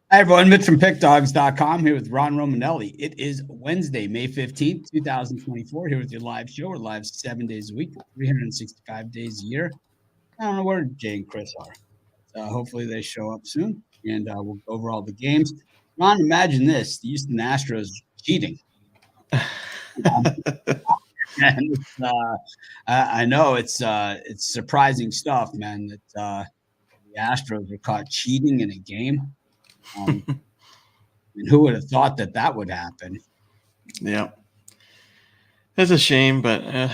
Hi, everyone. Mitch from PickDogs.com here with Ron Romanelli. It is Wednesday, May 15th, 2024. Here with your live show. We're live 7 days a week, 365 days a year. I don't know where Jay and Chris are. Hopefully they show up soon, and we'll go over all the games. Ron, imagine this: the Houston Astros cheating. And I know it's surprising stuff, man. That the Astros were caught cheating in a game. And who would have thought that would happen? Yeah, it's a shame, but I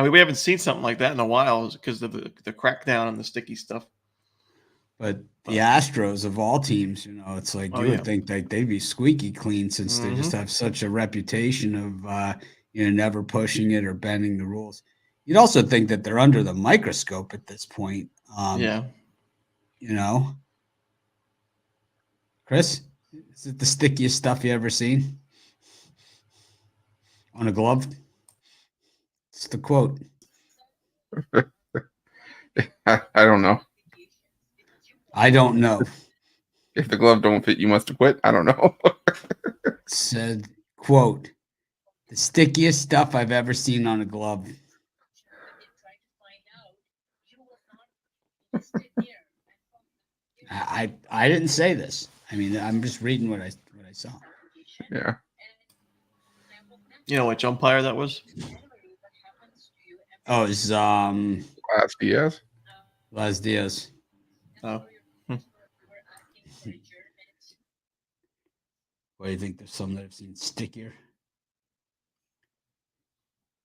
mean, we haven't seen something like that in a while because of the crackdown on the sticky stuff. But the Astros of all teams, it's like you would think that they'd be squeaky clean since they just have such a reputation of never pushing it or bending the rules. You'd also think that they're under the microscope at this point. Chris, is it the stickiest stuff you ever seen on a glove? It's the quote. I don't know. I don't know. If the glove don't fit, you must have quit. I don't know. Said, quote, the stickiest stuff I've ever seen on a glove. I didn't say this. I mean, I'm just reading what I saw. Yeah. You know which umpire that was? Oh, it's Last Diaz. Las Diaz. Oh. What do you think? There's some that I've seen stickier.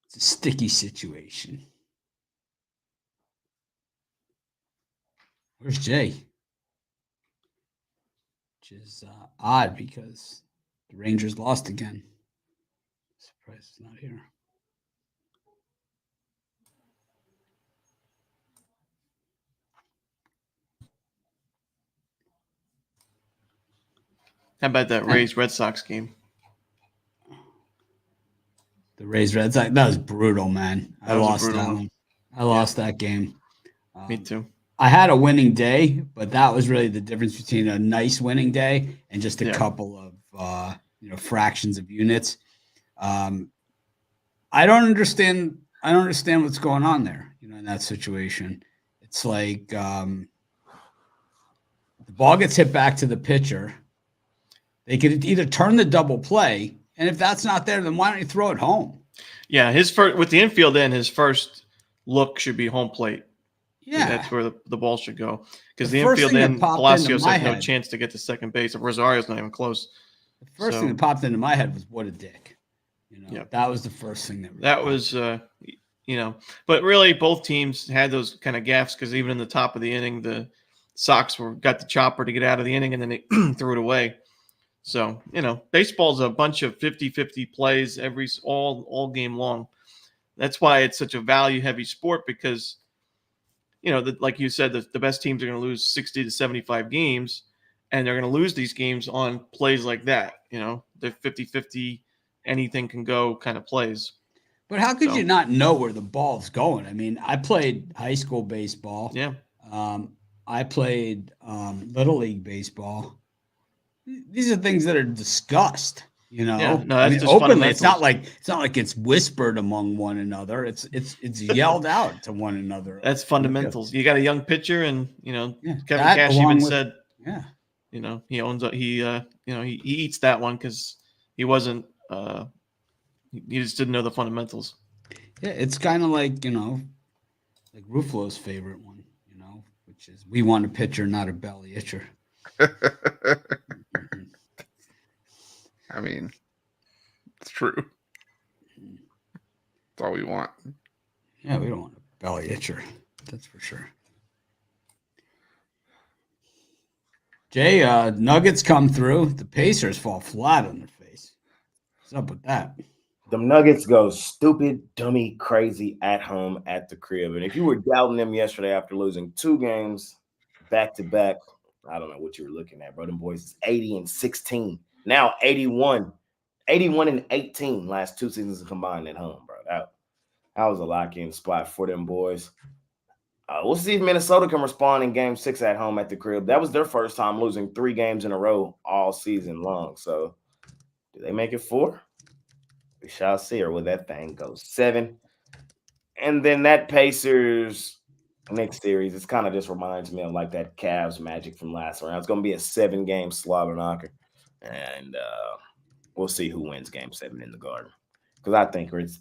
It's a sticky situation. Where's Jay? Which is odd because the Rangers lost again. Surprised he's not here. How about that Rays-Red Sox game? The Rays-Red Sox, that was brutal, man. I lost that one. I lost that game. Me too. I had a winning day, but that was really the difference between a nice winning day and just a couple of fractions of units. I don't understand what's going on there, in that situation. It's like the ball gets hit back to the pitcher. They could either turn the double play, and if that's not there, then why don't you throw it home? Yeah, his first with the infield in, his first look should be home plate. Yeah, that's where the ball should go, because the infield in, Palacios has no chance to get to second base. Rosario's not even close. The first thing that popped into my head was, what a dick. That was the first thing that was, but really both teams had those kind of gaffes, because even in the top of the inning, the Sox got the chopper to get out of the inning, and then they threw it away. So, baseball's a bunch of 50-50 plays all game long. That's why it's such a value-heavy sport, because, like you said, the best teams are going to lose 60 to 75 games, and they're going to lose these games on plays like that. They're 50-50, anything can go kind of plays. But how could you not know where the ball's going? I mean, I played high school baseball. Yeah. I played Little League baseball. These are things that are discussed, Yeah, no, I mean, openly. It's not like it's whispered among one another. It's yelled out to one another. That's fundamentals. You got a young pitcher, and Kevin Cash even said, he owns he eats that one because he wasn't he just didn't know the fundamentals. Yeah, it's kind of like like Ruffalo's favorite one, which is, we want a pitcher, not a belly itcher. I mean, it's true. That's all we want. Yeah, we don't want a belly itcher. That's for sure. Jay, Nuggets come through. The Pacers fall flat on their face. What's up with that? The Nuggets go stupid, dummy, crazy at home at the crib. And if you were doubting them yesterday after losing 2 games back to back, I don't know what you were looking at, bro. Them boys is 80-16. Now 81-18 last 2 seasons combined at home, bro. That was a lock-in spot for them boys. We'll see if Minnesota can respond in Game 6 at home at the crib. That was their first time losing 3 games in a row all season long. So, do they make it 4? We shall see. Or will that thing go 7? And then that Pacers next series, it kind of just reminds me of like that Cavs Magic from last round. It's going to be a 7-game slobber knocker. And we'll see who wins Game 7 in the Garden. Because I think it's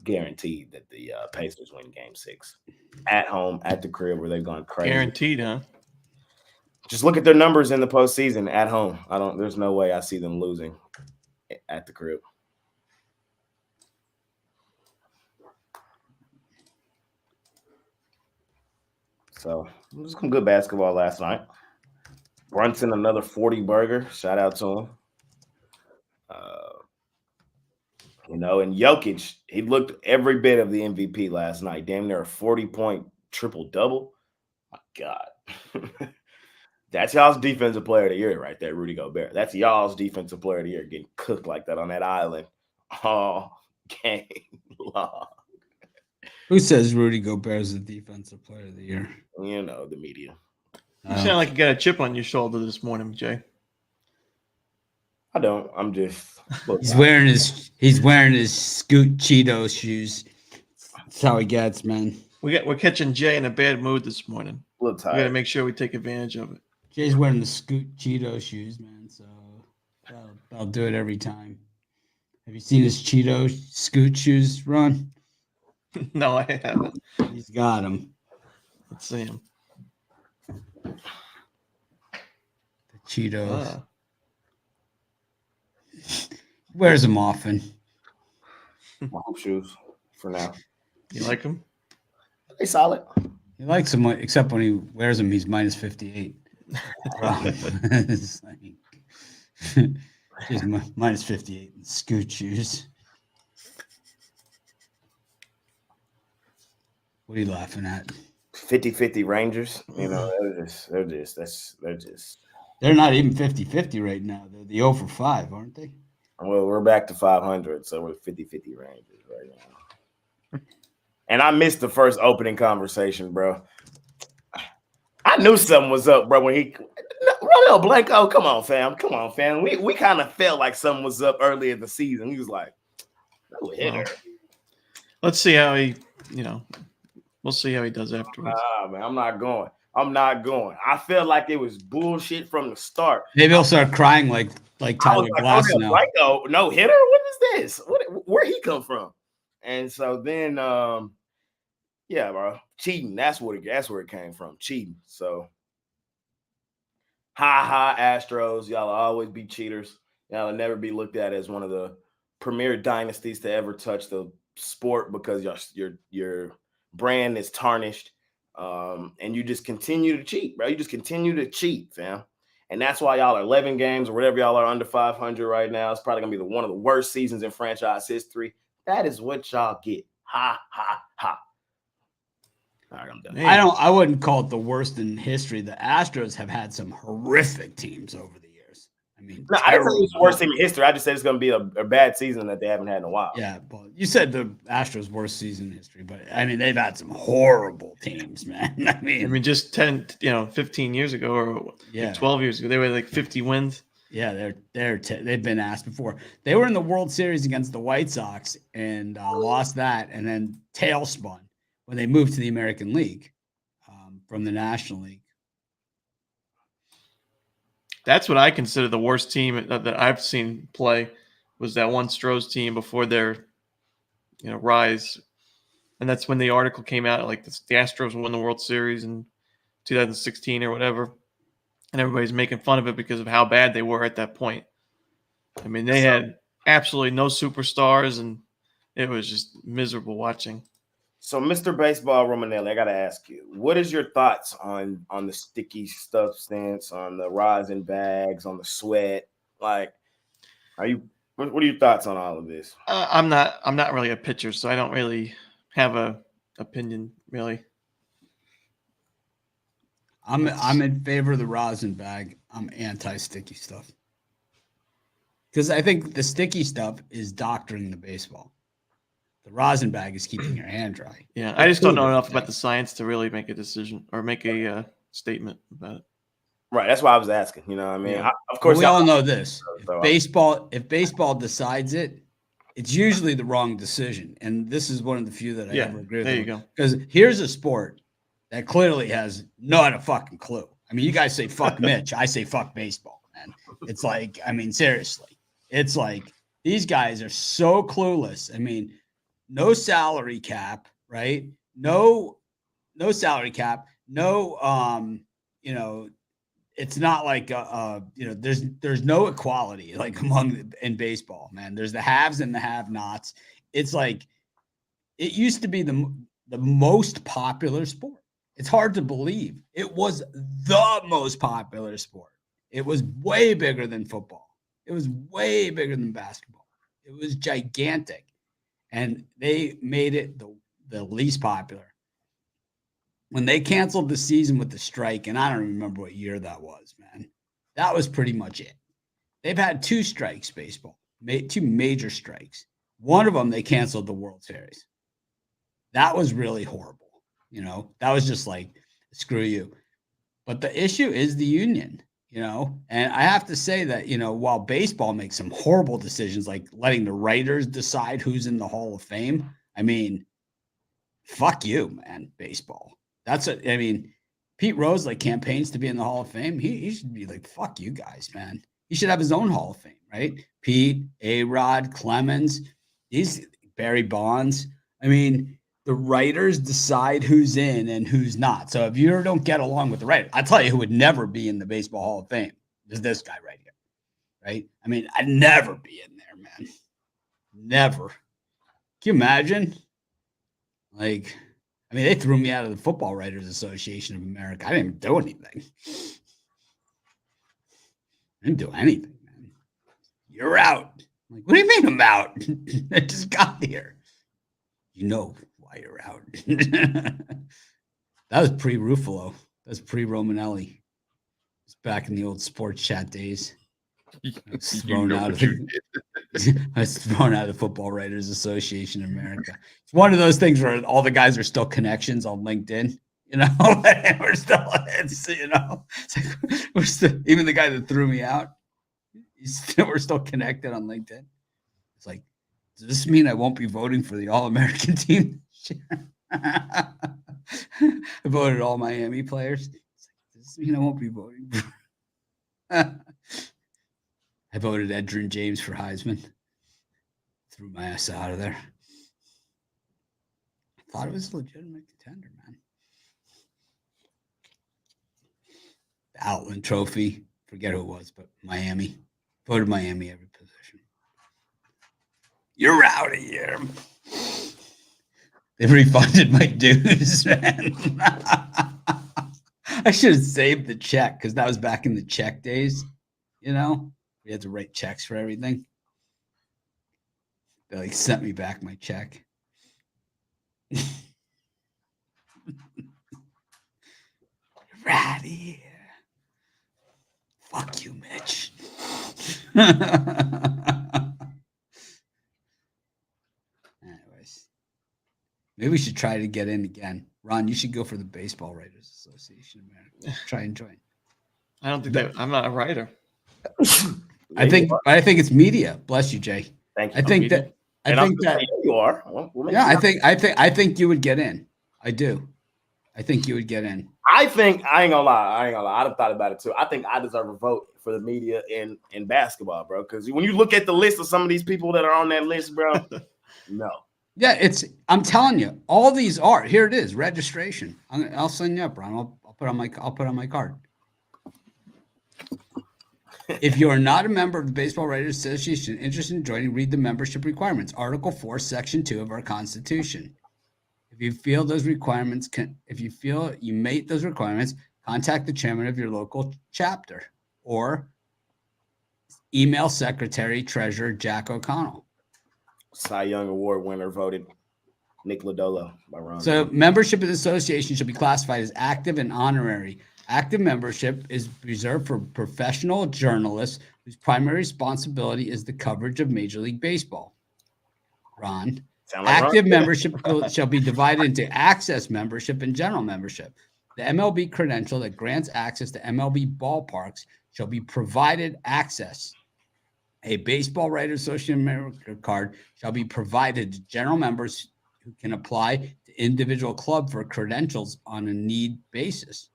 guaranteed that the Pacers win Game 6 at home at the crib where they've gone crazy. Guaranteed, huh? Just look at their numbers in the postseason at home. There's no way I see them losing at the crib. So it was some good basketball last night. Brunson, another 40 burger. Shout out to him. And Jokic, he looked every bit of the MVP last night. Damn near a 40-point triple-double. My God. That's y'all's defensive player of the year right there, Rudy Gobert. That's y'all's defensive player of the year getting cooked like that on that island all game long. Who says Rudy Gobert is the defensive player of the year? The media. You sound like you got a chip on your shoulder this morning, Jay. I don't. I'm just. He's wearing his Scoot Cheeto shoes. That's how he gets, man. We're catching Jay in a bad mood this morning. A little tired. We got to make sure we take advantage of it. Jay's wearing the Scoot Cheeto shoes, man. So I'll do it every time. Have you seen his Cheeto Scoot shoes, Ron? No, I haven't. He's got them. Let's see him. The Cheetos. Wears them often. My home shoes for now. You like them? They solid. He likes them, except when he wears them, he's minus 58. It's like, he's minus 58 in Scoot shoes. What are you laughing at? 50-50 Rangers. They're not even 50-50 right now. They're the 0 for 5, aren't they? Well, we're back to 500, so we're 50-50 Rangers right now. And I missed the first opening conversation, bro. I knew something was up, bro. When Romeo Blanco, come on, fam. We kind of felt like something was up early in the season. He was like, no hitter. Let's see how he, we'll see how he does afterwards. Man, I'm not going. I felt like it was bullshit from the start. Maybe he'll start crying like Tyler Glass now. Blanco, no hitter? What is this? Where he come from? And so then, yeah, bro, cheating. That's where it came from. Cheating. So, Astros. Y'all will always be cheaters. Y'all will never be looked at as one of the premier dynasties to ever touch the sport because your brand is tarnished. And you just continue to cheat, bro. You just continue to cheat, fam. And that's why y'all are 11 games or whatever y'all are under 500 right now. It's probably going to be one of the worst seasons in franchise history. That is what y'all get. Ha. All right, I'm done. I wouldn't call it the worst in history. The Astros have had some horrific teams over the years. I mean, no, I didn't say it's the worst team in history. I just said it's going to be a bad season that they haven't had in a while. Yeah, but you said the Astros' worst season in history, but I mean they've had some horrible teams, man. I mean just 10, 15 years ago or 12 years ago, they were like 50 wins. Yeah, they've been asked before. They were in the World Series against the White Sox and lost that, and then tailspun when they moved to the American League from the National League. That's what I consider the worst team that I've seen play was that one Stros team before their, rise. And that's when the article came out, like the Astros won the World Series in 2016 or whatever. And everybody's making fun of it because of how bad they were at that point. I mean, they had absolutely no superstars, and it was just miserable watching. So, Mr. Baseball Romanelli, I got to ask you, what is your thoughts on the sticky substance, on the rosin bags, on the sweat? Like, what are your thoughts on all of this? I'm not really a pitcher, so I don't really have a opinion, really. I'm in favor of the rosin bag. I'm anti-sticky stuff. Because I think the sticky stuff is doctoring the baseball. The rosin bag is keeping your hand dry. Yeah, I just don't know Cool. enough about the science to really make a decision or make a statement about it. Right. That's why I was asking. You know what I mean? Yeah. Of course, we all know this. So, If baseball decides it, it's usually the wrong decision. And this is one of the few that I ever agree with. There you go. Because here's a sport that clearly has not a fucking clue. I mean, you guys say fuck Mitch. I say fuck baseball, man. It's like, I mean, seriously. It's like these guys are so clueless. I mean, no salary cap, right? No salary cap. No, you know, it's not like you know, there's no equality like in baseball, man. There's the haves and the have-nots. It's like it used to be the most popular sport. It's hard to believe. It was the most popular sport. It was way bigger than football. It was way bigger than basketball. It was gigantic. And they made it the least popular. When they canceled the season with the strike, and I don't remember what year that was, man, that was pretty much it. They've had 2 strikes, baseball, 2 major strikes. One of them, they canceled the World Series. That was really horrible. You know, that was just like, screw you. But the issue is the union, you know, and I have to say that, you know, while baseball makes some horrible decisions, like letting the writers decide who's in the Hall of Fame, I mean, fuck you, man, baseball. That's what, I mean, Pete Rose like campaigns to be in the Hall of Fame. He should be like, fuck you guys, man. He should have his own Hall of Fame, right? Pete, A-Rod, Clemens, these Barry Bonds. I mean, the writers decide who's in and who's not. So if you don't get along with the writer, I tell you who would never be in the Baseball Hall of Fame is this guy right here, right? I mean, I'd never be in there, man. Never. Can you imagine? Like, I mean, they threw me out of the Football Writers Association of America. I didn't even do anything. I didn't do anything, man. You're out. I'm like, what do you mean I'm out? I just got here. You know why you're out. That was pre-Ruffalo. That was pre-Romanelli. It's back in the old sports chat days. I was thrown out of the Football Writers Association of America. It's one of those things where all the guys are still connections on LinkedIn, you know, and we're still, you know, it's like we're still, even the guy that threw me out, we're still connected on LinkedIn. It's like, does this mean I won't be voting for the All-American team? I voted all Miami players. It's like, does this mean I won't be voting for I voted Edgerrin James for Heisman. Threw my ass out of there. I thought it was a legitimate contender, man. The Outland Trophy. Forget who it was, but Miami. Voted Miami every position. You're out of here. They refunded my dues, man. I should have saved the check because that was back in the check days, you know? We had to write checks for everything. They like sent me back my check. You're out of here. Fuck you, Mitch. Anyways, maybe we should try to get in again. Ron, you should go for the Baseball Writers Association of America. Try and join. I don't think that I'm not a writer. I think it's media. Bless you, Jay. Thank you. I think that you are. I think you would get in. I do. I think you would get in. I ain't gonna lie. I've thought about it too. I think I deserve a vote for the media in basketball, bro. Because when you look at the list of some of these people that are on that list, bro, no. Yeah, I'm telling you, all these are. Here it is, registration. I'll sign you up, Ron. I'll put on my card. If you are not a member of the Baseball Writers Association interested in joining, read the membership requirements. Article 4, Section 2 of our Constitution. If you feel you meet those requirements, contact the chairman of your local chapter or email Secretary Treasurer Jack O'Connell. Cy Young Award winner voted Nick Lodolo by Ron. So membership of the association should be classified as active and honorary. Active membership is reserved for professional journalists whose primary responsibility is the coverage of Major League Baseball. Ron, Sound like Active Ron. membership shall be divided into access membership and general membership. The MLB credential that grants access to MLB ballparks shall be provided access. A Baseball Writers Association member card shall be provided to general members who can apply to individual club for credentials on a need basis.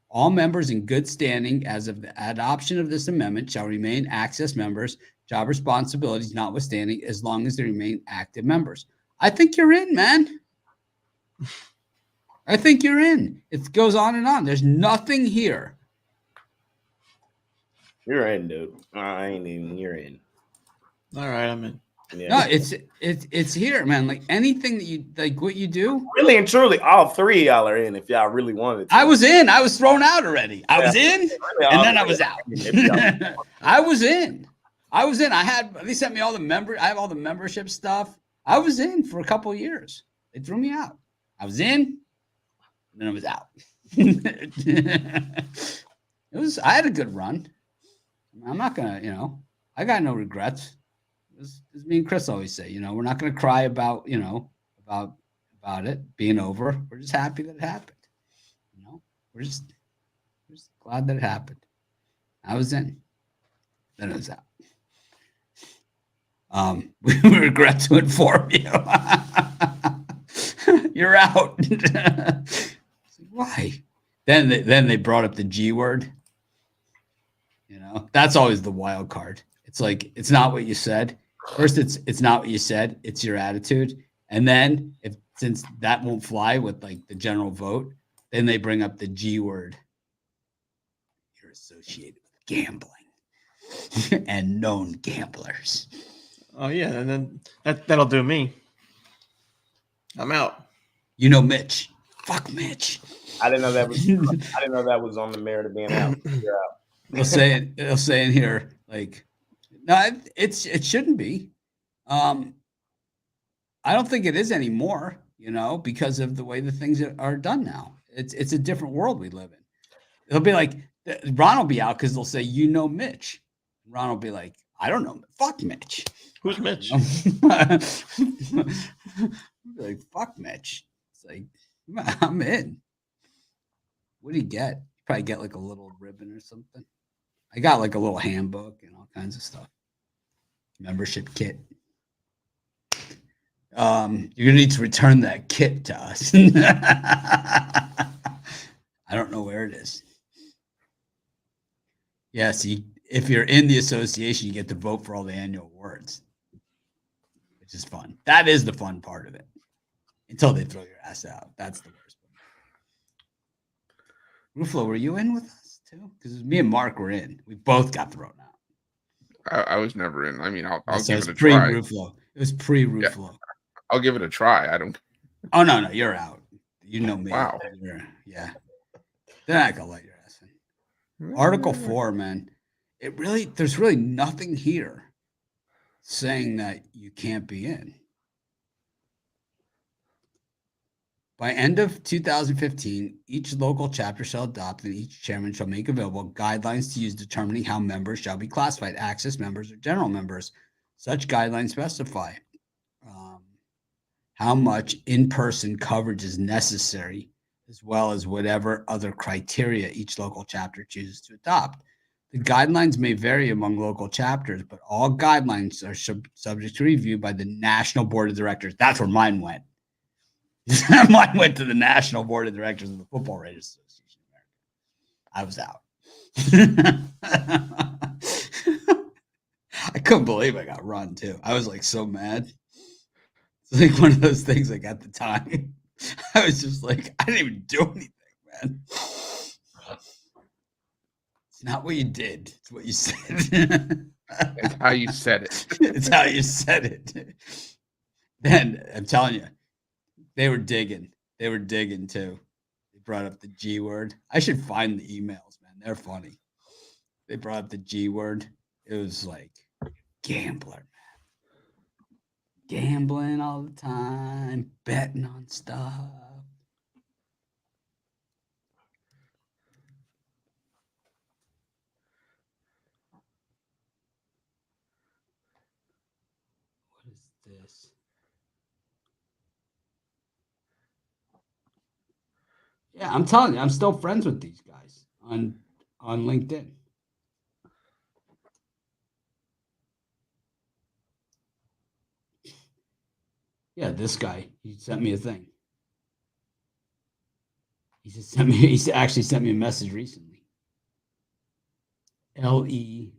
All members in good standing as of the adoption of this amendment shall remain access members, job responsibilities notwithstanding, as long as they remain active members. I think you're in, man. I think you're in. It goes on and on. There's nothing here. You're in, dude. I ain't even. You're in. All right, I'm in. Yeah. No, it's here, man. Like anything that you like, what you do. Really and truly, all three of y'all are in if y'all really wanted to. I was in. I was thrown out already. I was in, Really, and all then I three was of out. y'all in if y'all- I was in. They sent me all the I have all the membership stuff. I was in for a couple of years. They threw me out. I was in, and then I was out. I had a good run. I'm not gonna, I got no regrets. As me and Chris always say, we're not gonna cry about, about it being over. We're just happy that it happened. We're just glad that it happened. I was in, then I was out. We regret to inform you. You're out. Why? Then they brought up the G word. That's always the wild card. It's like it's not what you said. First, it's not what you said. It's your attitude. And then since that won't fly with like the general vote, then they bring up the G word. You're associated with gambling and known gamblers. Oh yeah, and then that'll do me. I'm out. Mitch. Fuck Mitch. I didn't know that was on the merit of being out. You're out. They'll say in here like, no, it shouldn't be. I don't think it is anymore. Because of the way the things are done now. It's a different world we live in. It'll be like Ron will be out because they'll say Mitch. Ron will be like, I don't know. Fuck Mitch. Who's Mitch? Like, fuck Mitch. It's like, I'm in. What do you get? You probably get like a little ribbon or something. I got like a little handbook and all kinds of stuff. Membership kit. You're gonna need to return that kit to us. I don't know where it is. Yeah, see, if you're in the association, you get to vote for all the annual awards, which is fun. That is the fun part of it. Until they throw your ass out. That's the worst part. Ruffalo, were you in with us too? Because me and Mark were in. We both got thrown out. I was never in. I mean, I'll So give it it a was try. Ruffalo. It was pre-Ruffalo. Yeah. I'll give it a try. I don't. Oh no, you're out. You know me. Wow. Yeah. They're not gonna let your ass in. Article 4, man. There's really nothing here saying that you can't be in. By end of 2015, each local chapter shall adopt and each chairman shall make available guidelines to use determining how members shall be classified, access members or general members. Such guidelines specify how much in-person coverage is necessary, as well as whatever other criteria each local chapter chooses to adopt. The guidelines may vary among local chapters, but all guidelines are subject to review by the National Board of Directors. That's where mine went. Mine went to the National Board of Directors of the Football Writers Association of America. I was out. I couldn't believe I got run too. I was like so mad. It's like one of those things like at the time. I was just like, I didn't even do anything, man. It's not what you did. It's what you said. It's how you said it. It's how you said it. Then I'm telling you, they were digging. They were digging too. They brought up the G word. I should find the emails, man. They're funny. They brought up the G word. It was like gambler, man. Gambling all the time, betting on stuff. What is this? Yeah, I'm telling you, I'm still friends with these guys on LinkedIn. Yeah, this guy, he sent me a thing. He actually sent me a message recently. L.E.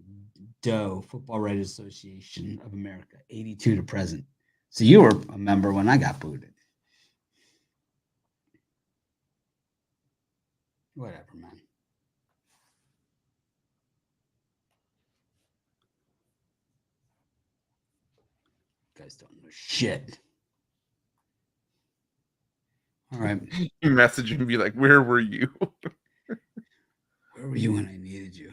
Doe, Football Writers Association of America, 82 to present. So you were a member when I got booted. Whatever, man. You guys don't know shit. All right. You message him and be like, "Where were you?" Where were you when I needed you?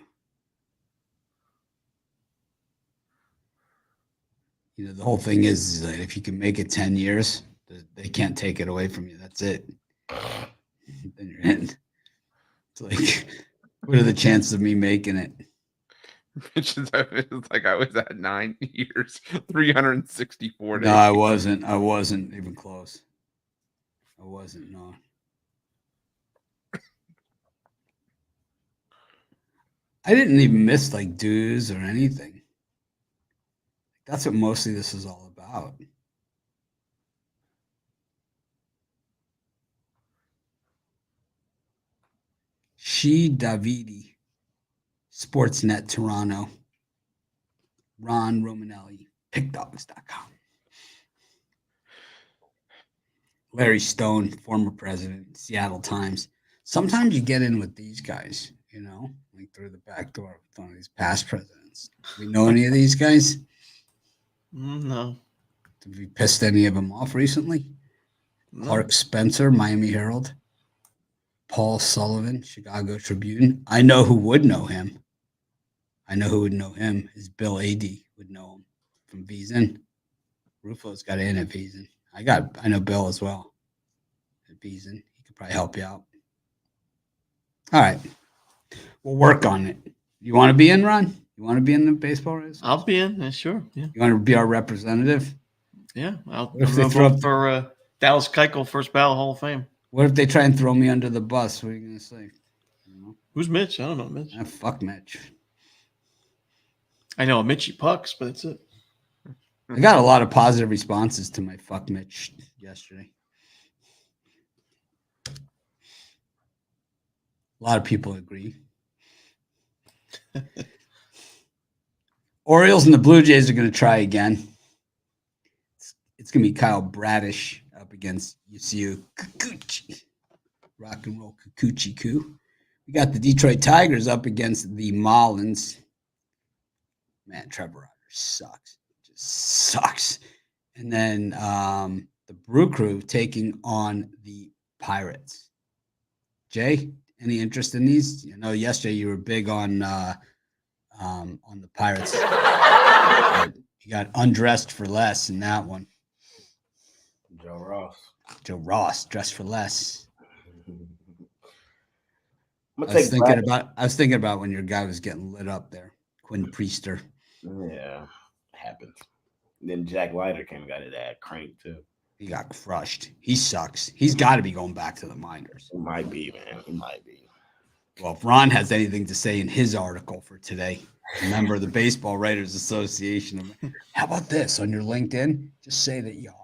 You know, the whole thing is that if you can make it 10 years, they can't take it away from you. That's it. Then you're in. It's like, what are the chances of me making it? It's like I was at 9 years, 364 days. No, I wasn't. I wasn't even close. I wasn't. No. I didn't even miss like dues or anything. That's what mostly this is all about. She Davidi, Sportsnet Toronto, Ron Romanelli, PickDogs.com. Larry Stone, former president, Seattle Times. Sometimes you get in with these guys, you know, like through the back door with one of these past presidents. Do we know any of these guys? No. Have you pissed any of them off recently? No. Clark Spencer, Miami Herald. Paul Sullivan, Chicago Tribune. I know who would know him. I know who would know him is Bill Adee would know him from Beeson. Rufo's got in at Beeson. I know Bill as well at Beeson. He could probably help you out. All right. We'll work on it. You want to be in, Ron? You want to be in the baseball race? I'll be in. Yeah, sure. Yeah. You want to be our representative? Yeah. I'm If they going to throw vote up- for Dallas Keuchel, first ballot Hall of Fame. What if they try and throw me under the bus? What are you going to say? You know? Who's Mitch? I don't know Mitch. Fuck Mitch. I know a Mitchy Pucks, but that's it. I got a lot of positive responses to my fuck Mitch yesterday. A lot of people agree. Orioles and the Blue Jays are going to try again. It's going to be Kyle Bradish up against Yusei Kikuchi. Rock and roll Kikuchi-ku. We got the Detroit Tigers up against the Marlins. Man, Trevor Rogers sucks. Just sucks. And then the Brew Crew taking on the Pirates. Jay, any interest in these? You know, yesterday you were big on the Pirates. You got undressed for less in that one. Joe Ross, dressed for less. I was thinking about when your guy was getting lit up there, Quinn Priester. Yeah, happens. Then Jack Leiter came and got his ass cranked too. He got crushed. He sucks. He's got to be going back to the minors. It might be, man. It might be. Well, if Ron has anything to say in his article for today, a member of the Baseball Writers Association, how about this on your LinkedIn? Just say that you are.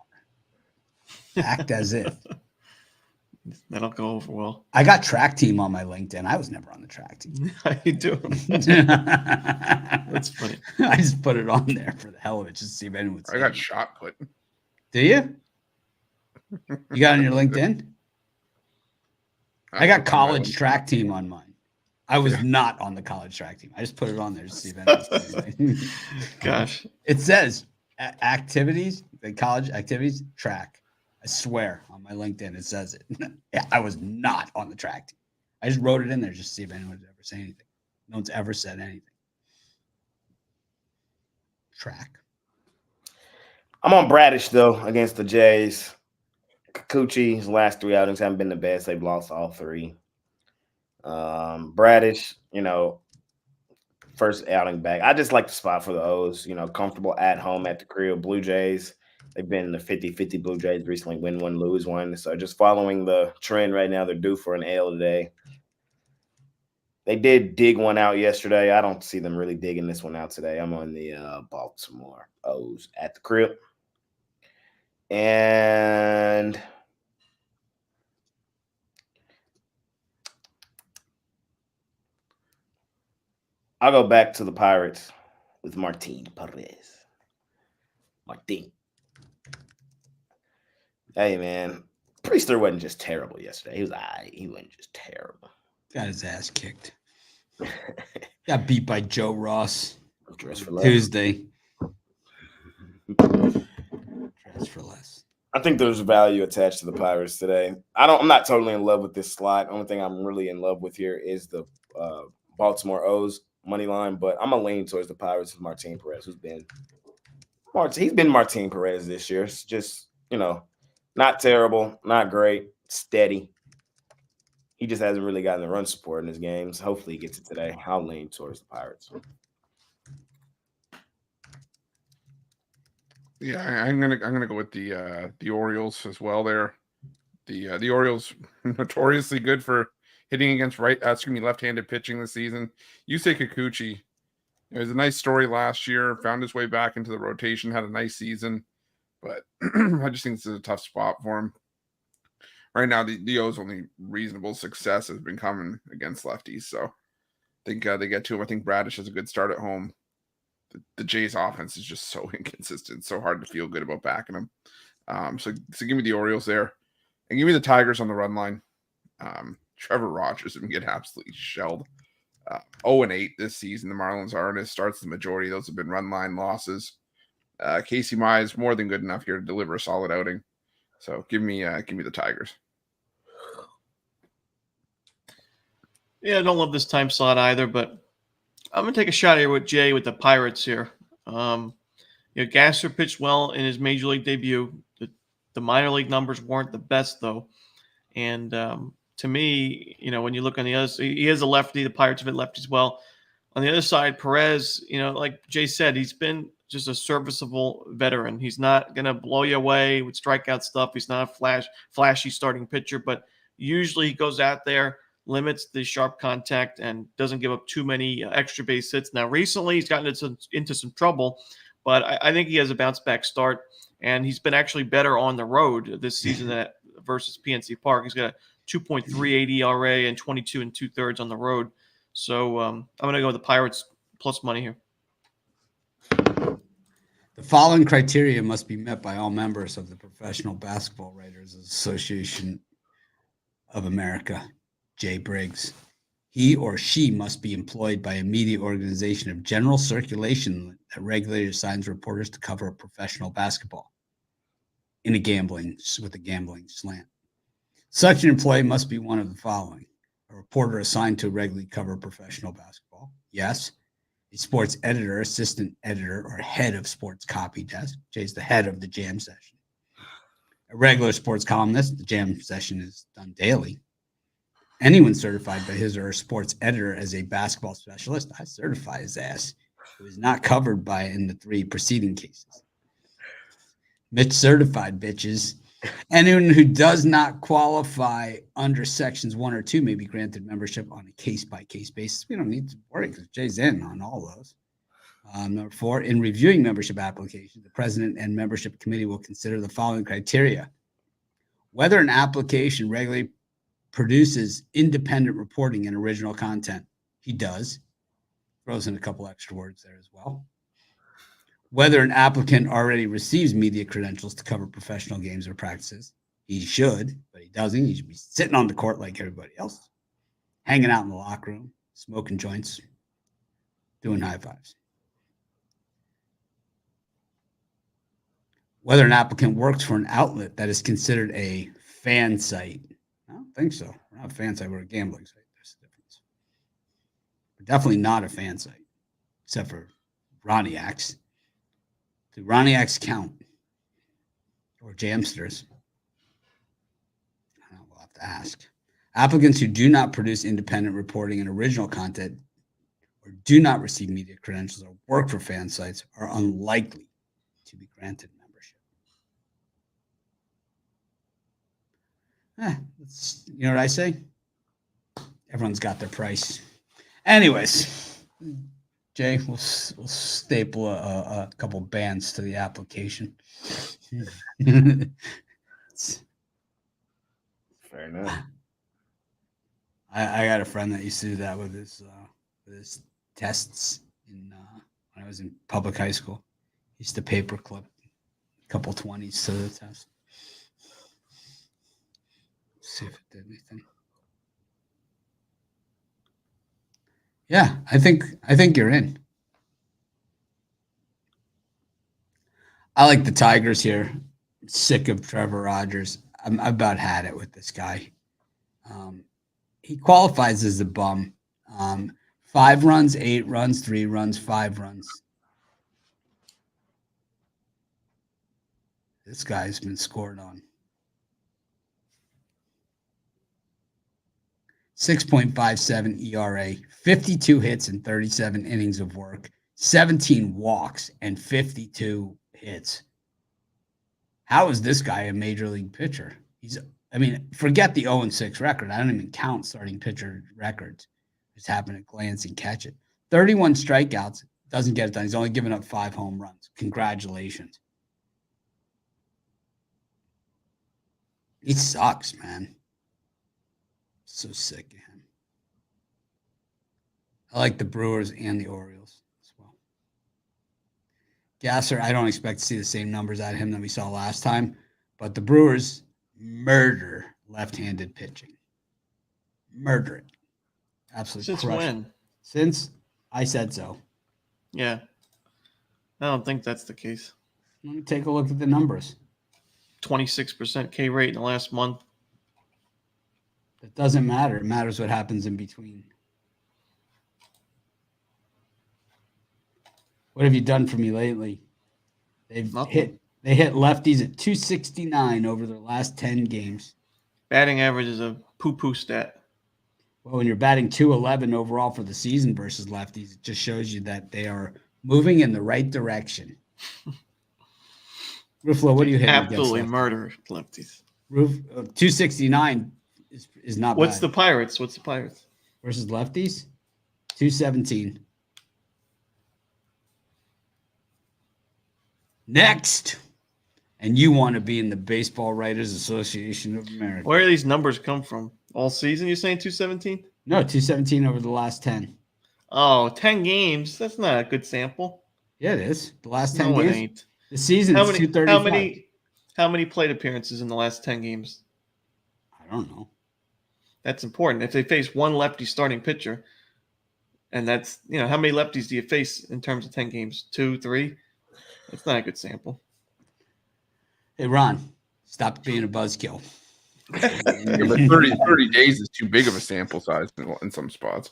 Act as if. That'll go over well. I got track team on my LinkedIn. I was never on the track team. How you doing? That's That's funny. I just put it on there for the hell of it, just to see if anyone would see I got it. shot put. Do you? You got on your LinkedIn? I got college track team on mine. I was not on the college track team. I just put it on there to see if anyone sees anything. Gosh. It says activities, the college activities, track. I swear on my LinkedIn, it says it. Yeah, I was not on the track team. I just wrote it in there just to see if anyone would ever say anything. No one's ever said anything. Track. I'm on Bradish though against the Jays. Kikuchi's last 3 outings haven't been the best. They've lost all 3. Bradish, you know, first outing back. I just like the spot for the O's. You know, comfortable at home at the crib. Blue Jays They've been in the 50-50 Blue Jays recently, win one, lose one. So just following the trend right now, they're due for an AL today. They did dig one out yesterday. I don't see them really digging this one out today. I'm on the Baltimore O's at the crib. And I'll go back to the Pirates with Martin Perez. Martin. Hey, man. Priester wasn't just terrible yesterday. He was all right. He wasn't just terrible. Got his ass kicked. Got beat by Joe Ross Dress for less. Tuesday. Dress for less. I think there's value attached to the Pirates today. I'm not totally in love with this slot. Only thing I'm really in love with here is the Baltimore O's money line, but I'm gonna lean towards the Pirates with Martin Perez, he's been Martin Perez this year. It's just, not terrible, not great, steady. He just hasn't really gotten the run support in his games. Hopefully he gets it today. I'll lean towards the Pirates. Yeah, I'm gonna go with the Orioles as well. There, the Orioles notoriously good for hitting against left-handed pitching this season. Yusei Kikuchi, it was a nice story last year. Found his way back into the rotation, had a nice season, but I just think this is a tough spot for him. Right now, the O's only reasonable success has been coming against lefties, so I think they get to him. I think Bradish has a good start at home. The Jays' offense is just so inconsistent, so hard to feel good about backing them. So give me the Orioles there, and give me the Tigers on the run line. Trevor Rogers has been getting absolutely shelled. 0-8 this season. The Marlins are, and it starts the majority of those have been run line losses. Casey Mize is more than good enough here to deliver a solid outing. So give me the Tigers. Yeah, I don't love this time slot either, but I'm gonna take a shot here with Jay with the Pirates here. Gasser pitched well in his major league debut. The minor league numbers weren't the best though, and to me, when you look on the other, he is a lefty. The Pirates have hit lefties well. On the other side, Perez, like Jay said, he's been just a serviceable veteran. He's not going to blow you away with strikeout stuff. He's not a flashy starting pitcher, but usually he goes out there, limits the sharp contact, and doesn't give up too many extra base hits. Now, recently he's gotten into some trouble, but I think he has a bounce-back start, and he's been actually better on the road this season versus PNC Park. He's got a 2.38 ERA and 22 2/3 on the road. So I'm going to go with the Pirates plus money here. The following criteria must be met by all members of the Professional Basketball Writers Association of America, Jay Briggs. He or she must be employed by a media organization of general circulation that regularly assigns reporters to cover professional basketball with a gambling slant. Such an employee must be one of the following: a reporter assigned to regularly cover professional basketball. Yes. A sports editor, assistant editor, or head of sports copy desk. Jay's the head of the jam session. A regular sports columnist. The jam session is done daily. Anyone certified by his or her sports editor as a basketball specialist, I certify his ass, who is not covered by in the 3 preceding cases. Mitch certified, bitches. Anyone who does not qualify under sections 1 or 2 may be granted membership on a case-by-case basis. We don't need to worry because Jay's in on all those. Number 4, in reviewing membership applications, the president and membership committee will consider the following criteria: whether an application regularly produces independent reporting and original content. He does. Throws in a couple extra words there as well. Whether an applicant already receives media credentials to cover professional games or practices. He should, but he doesn't. He should be sitting on the court like everybody else, hanging out in the locker room, smoking joints, doing high fives. Whether an applicant works for an outlet that is considered a fan site. I don't think so. We're not a fan site. We're a gambling site. There's a difference. We're definitely not a fan site, except for Roniacs. Do Roniacs count? Or Jamsters? I don't know, we'll have to ask. Applicants who do not produce independent reporting and original content or do not receive media credentials or work for fan sites are unlikely to be granted membership. You know what I say? Everyone's got their price. Anyways, Jay, we'll staple a couple bands to the application. Fair enough. I got a friend that used to do that with his tests when I was in public high school. He used to paperclip a couple 20s to the test. See if it did anything. Yeah, I think you're in. I like the Tigers here. I'm sick of Trevor Rogers. I'm about had it with this guy. He qualifies as a bum. 5 runs, 8 runs, 3 runs, 5 runs. This guy's been scored on. 6.57 ERA, 52 hits in 37 innings of work, 17 walks, and 52 hits. How is this guy a major league pitcher? Forget the 0-6 record. I don't even count starting pitcher records. Just happen to glance and catch it. 31 strikeouts, doesn't get it done. He's only given up 5 home runs. Congratulations. He sucks, man. So sick of him. I like the Brewers and the Orioles as well. Gasser, I don't expect to see the same numbers out of him that we saw last time, but the Brewers murder left-handed pitching. Murder it. Absolutely. Since when? Since I said so. Yeah. I don't think that's the case. Let me take a look at the numbers. 26% K rate in the last month. It doesn't matter. It matters what happens in between. What have you done for me lately? They hit lefties at 269 over their last 10 games. Batting average is a poo-poo stat. Well, when you're batting 211 overall for the season versus lefties, it just shows you that they are moving in the right direction. Ruflo, what do you hit? Absolutely murder lefties. 269 is not What's bad. the Pirates? Versus lefties? 217. Next. And you want to be in the Baseball Writers Association of America. Where do these numbers come from? All season, you're saying 217? No, 217 over the last 10. Oh, 10 games. That's not a good sample. Yeah, it is. The last 10 No, games. it ain't. The season is 235. How many plate appearances in the last 10 games? I don't know. That's important. If they face one lefty starting pitcher, and that's, how many lefties do you face in terms of 10 games? 2, 3? That's not a good sample. Hey, Ron, stop being a buzzkill. Yeah, but 30 days is too big of a sample size in some spots.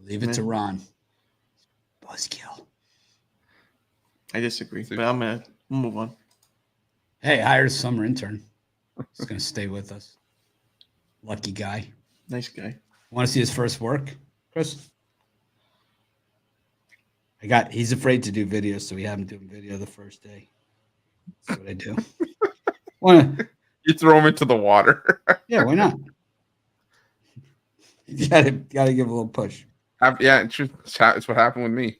Leave it to Ron. Buzzkill. I disagree, but I'm going to move on. Hey, hired a summer intern. He's going to stay with us. Lucky guy. Nice guy. Want to see his first work, Chris? He's afraid to do videos, so we have him doing video the first day. That's what I do. You throw him into the water. Yeah, why not? You gotta give a little push. Yeah, it's what happened with me.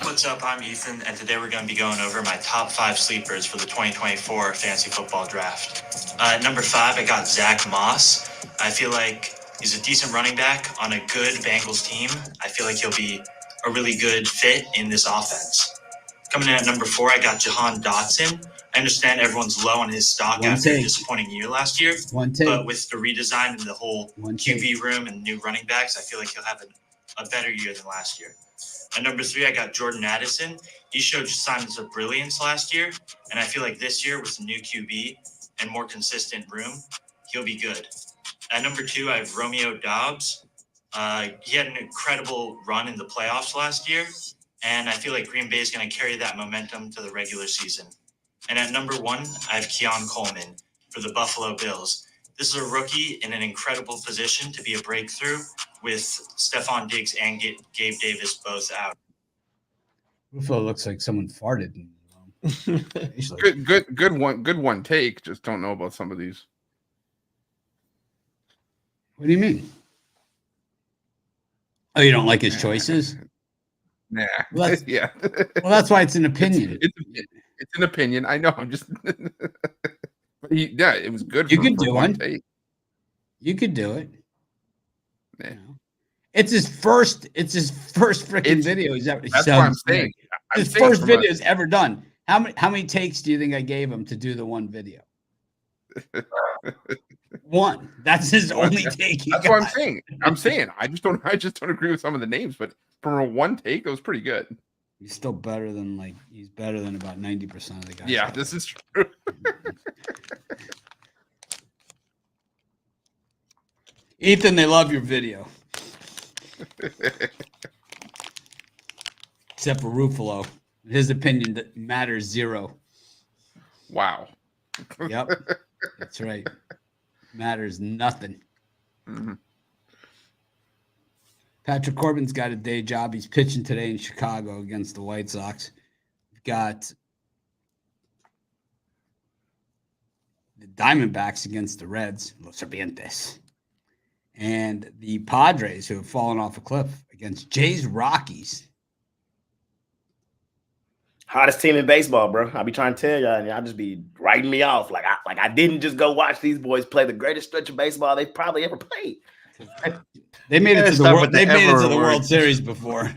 What's up? I'm Ethan, and today we're going to be going over my top 5 sleepers for the 2024 fantasy football draft. At number 5, I got Zach Moss. I feel like he's a decent running back on a good Bengals team. I feel like he'll be a really good fit in this offense. Coming in at number 4, I got Jahan Dotson. I understand everyone's low on his stock after a disappointing year last year, but with the redesign and the whole QB room and new running backs, I feel like he'll have a better year than last year. At number 3, I got Jordan Addison. He showed signs of brilliance last year, and I feel like this year with the new QB and more consistent room, he'll be good. At number 2, I have Romeo Doubs. He had an incredible run in the playoffs last year, and I feel like Green Bay is going to carry that momentum to the regular season. And at number 1, I have Keon Coleman for the Buffalo Bills. This is a rookie in an incredible position to be a breakthrough with Stephon Diggs and Gabe Davis both out. Rufo looks like someone farted. Good one take. Just don't know about some of these. What do you mean? Oh, you don't like his choices? Nah. Well, yeah. Well, that's why it's an opinion. It's an opinion. I know. I'm just. But it was good. You could do one it. take. You could do it. Yeah. You know? It's his first freaking video he's ever. That's what I'm saying. His first video he's ever done. How many takes do you think I gave him to do the one video? One. That's his only take. That's what I'm saying. I just don't agree with some of the names, but for a one take, it was pretty good. He's still better than he's better than about 90% of the guys. Yeah, this is true. Ethan, they love your video. Except for Ruffalo. His opinion that matters zero. Wow. Yep. That's right. Matters nothing. Mm-hmm. Patrick Corbin's got a day job. He's pitching today in Chicago against the White Sox. We've got the Diamondbacks against the Reds, Los Serpientes. And the Padres, who have fallen off a cliff, against Jay's Rockies. Hottest team in baseball, bro. I'll be trying to tell y'all, and y'all just be writing me off. Like I didn't just go watch these boys play the greatest stretch of baseball they've probably ever played. They made it to the World. They made it to the World Series before.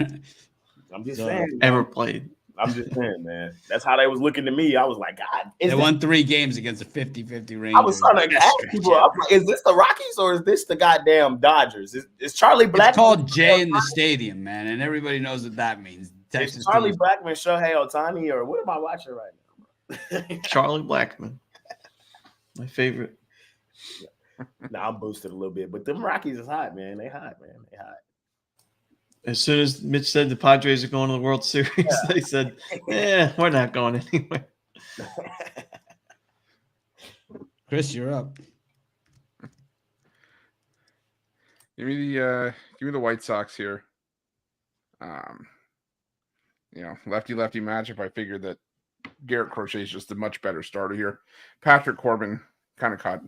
I'm just saying. Ever played. I'm just saying, man. That's how they was looking to me. I was like, God. They won 3 games against a 50-50 Rangers. I was trying to ask people, I'm like, is this the Rockies or is this the goddamn Dodgers? Is Charlie Blackman? It's called Jay in the Stadium, man, and everybody knows what that means. Texas Charlie Blackman, Shohei Ohtani, or what am I watching right now? Charlie Blackman. My favorite. Now I'm boosted a little bit, but them Rockies is hot, man. They hot, man. They hot. As soon as Mitch said the Padres are going to the World Series, they said, we're not going anywhere. Chris, you're up. Give me the White Sox here. Lefty matchup. I figured that Garrett Crochet is just a much better starter here. Patrick Corbin kind of caught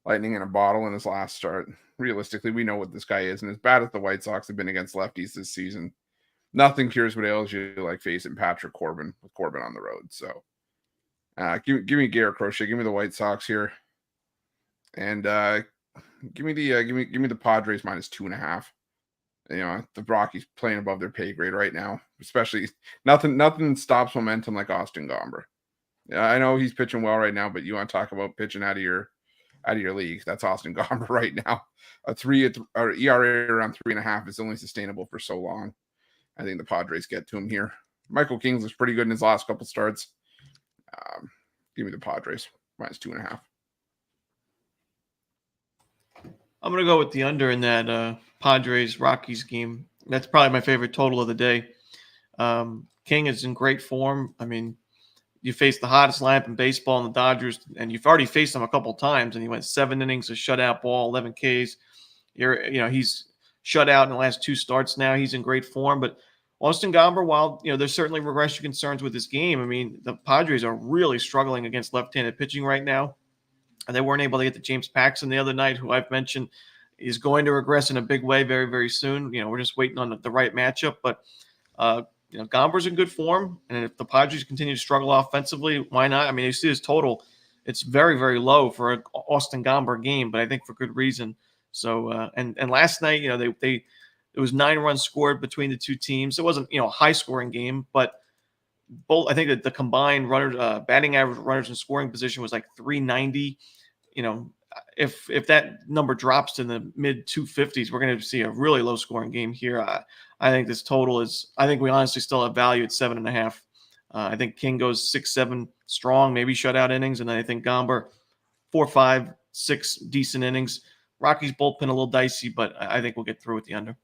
lightning in a bottle in his last start. Realistically, we know what this guy is, and as bad as the White Sox have been against lefties this season, nothing cures what ails you like facing Patrick Corbin with Corbin on the road. So, give me Garrett Crochet, give me the White Sox here, and give me the Padres minus 2.5. The Rockies playing above their pay grade right now, especially nothing stops momentum like Austin Gomber. Yeah, I know he's pitching well right now, but you want to talk about pitching out of your league? That's Austin Gomber right now. A ERA around 3.5 is only sustainable for so long. I think the Padres get to him here. Michael Kings was pretty good in his last couple starts. Give me the Padres minus 2.5. I'm going to go with the under in that Padres-Rockies game. That's probably my favorite total of the day. King is in great form. I mean, you faced the hottest lineup in baseball in the Dodgers, and you've already faced them a couple times, and he went 7 innings, a shutout ball, 11 Ks. He's shut out in the last 2 starts now. He's in great form. But Austin Gomber, while there's certainly regression concerns with his game, I mean, the Padres are really struggling against left-handed pitching right now. And they weren't able to get to James Paxton the other night, who I've mentioned is going to regress in a big way very, very soon. We're just waiting on the right matchup. But, Gomber's in good form. And if the Padres continue to struggle offensively, why not? I mean, you see his total. It's very, very low for an Austin Gomber game, but I think for good reason. So, and last night, it was 9 runs scored between the two teams. It wasn't, a high-scoring game, but both, I think that the combined batting average, runners in scoring position was like 390. If that number drops to the mid 250s, we're going to see a really low scoring game here. I think this total I think we honestly still have value at 7.5. I think King goes 6-7 strong, maybe shutout innings. And then I think Gomber 4, 5, 6 decent innings. Rockies bullpen a little dicey, but I think we'll get through with the under.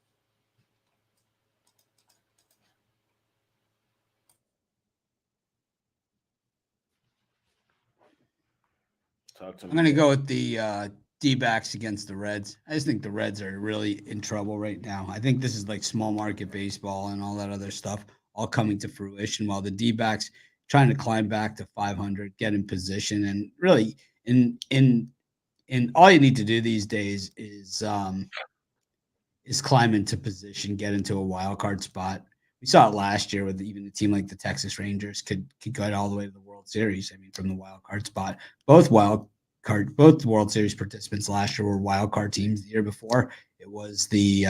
I'm going to go with the D-backs against the Reds. I just think the Reds are really in trouble right now. I think this is like small market baseball and all that other stuff all coming to fruition while the D-backs trying to climb back to 500, get in position, and really in all you need to do these days is climb into position, get into a wild card spot. We saw it last year with even a team like the Texas Rangers could get all the way to the World Series. I mean, from the wild card spot, both World Series participants last year were wild card teams. The year before, it was the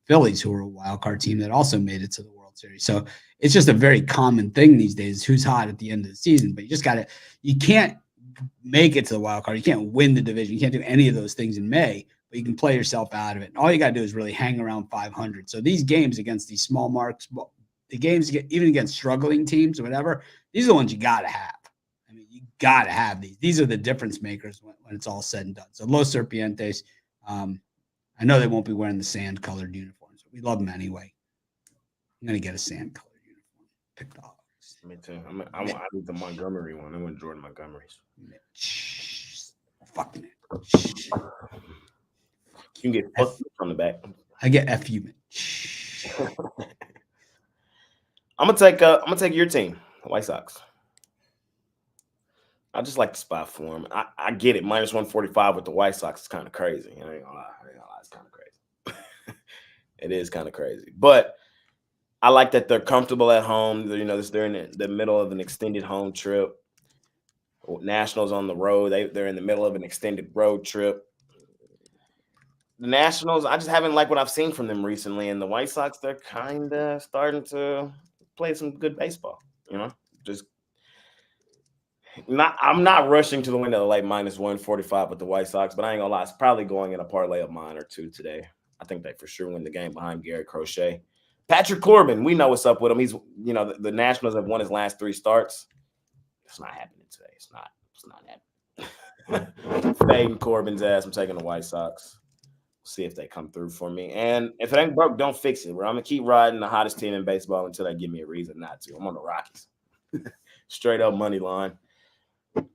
Phillies, who were a wild card team that also made it to the World Series. So it's just a very common thing these days. Who's hot at the end of the season? But you can't make it to the wild card. You can't win the division. You can't do any of those things in May. But you can play yourself out of it. And all you got to do is really hang around 500. So these games against these small marks, the games even against struggling teams or whatever, these are the ones you got to have. I mean, you got to have these. These are the difference makers when it's all said and done. So Los Serpientes, I know they won't be wearing the sand-colored uniforms, but we love them anyway. I'm going to get a sand-colored uniform. Pick dogs. Me too. I need the Montgomery one. I want Jordan Montgomery's. Fuck it. You can get fucked from the back. I get FU. I'm gonna take your team, the White Sox. I just like the spot for them. I get it. Minus 145 with the White Sox is kind of crazy. I ain't gonna lie. It's kind of crazy. It is kind of crazy. But I like that they're comfortable at home. They're in the middle of an extended home trip. Nationals on the road. They're in the middle of an extended road trip. The Nationals, I just haven't liked what I've seen from them recently. And the White Sox, they're kind of starting to play some good baseball. I'm not rushing to the window like minus 145 with the White Sox, but I ain't gonna lie, it's probably going in a parlay of mine or two today. I think they for sure win the game behind Garrett Crochet. Patrick Corbin, we know what's up with him. He's, the Nationals have won his last 3 starts. It's not happening today. It's not happening. Fading Corbin's ass. I'm taking the White Sox. See if they come through for me. And if it ain't broke, don't fix it, bro. I'm going to keep riding the hottest team in baseball until they give me a reason not to. I'm on the Rockies. Straight up money line.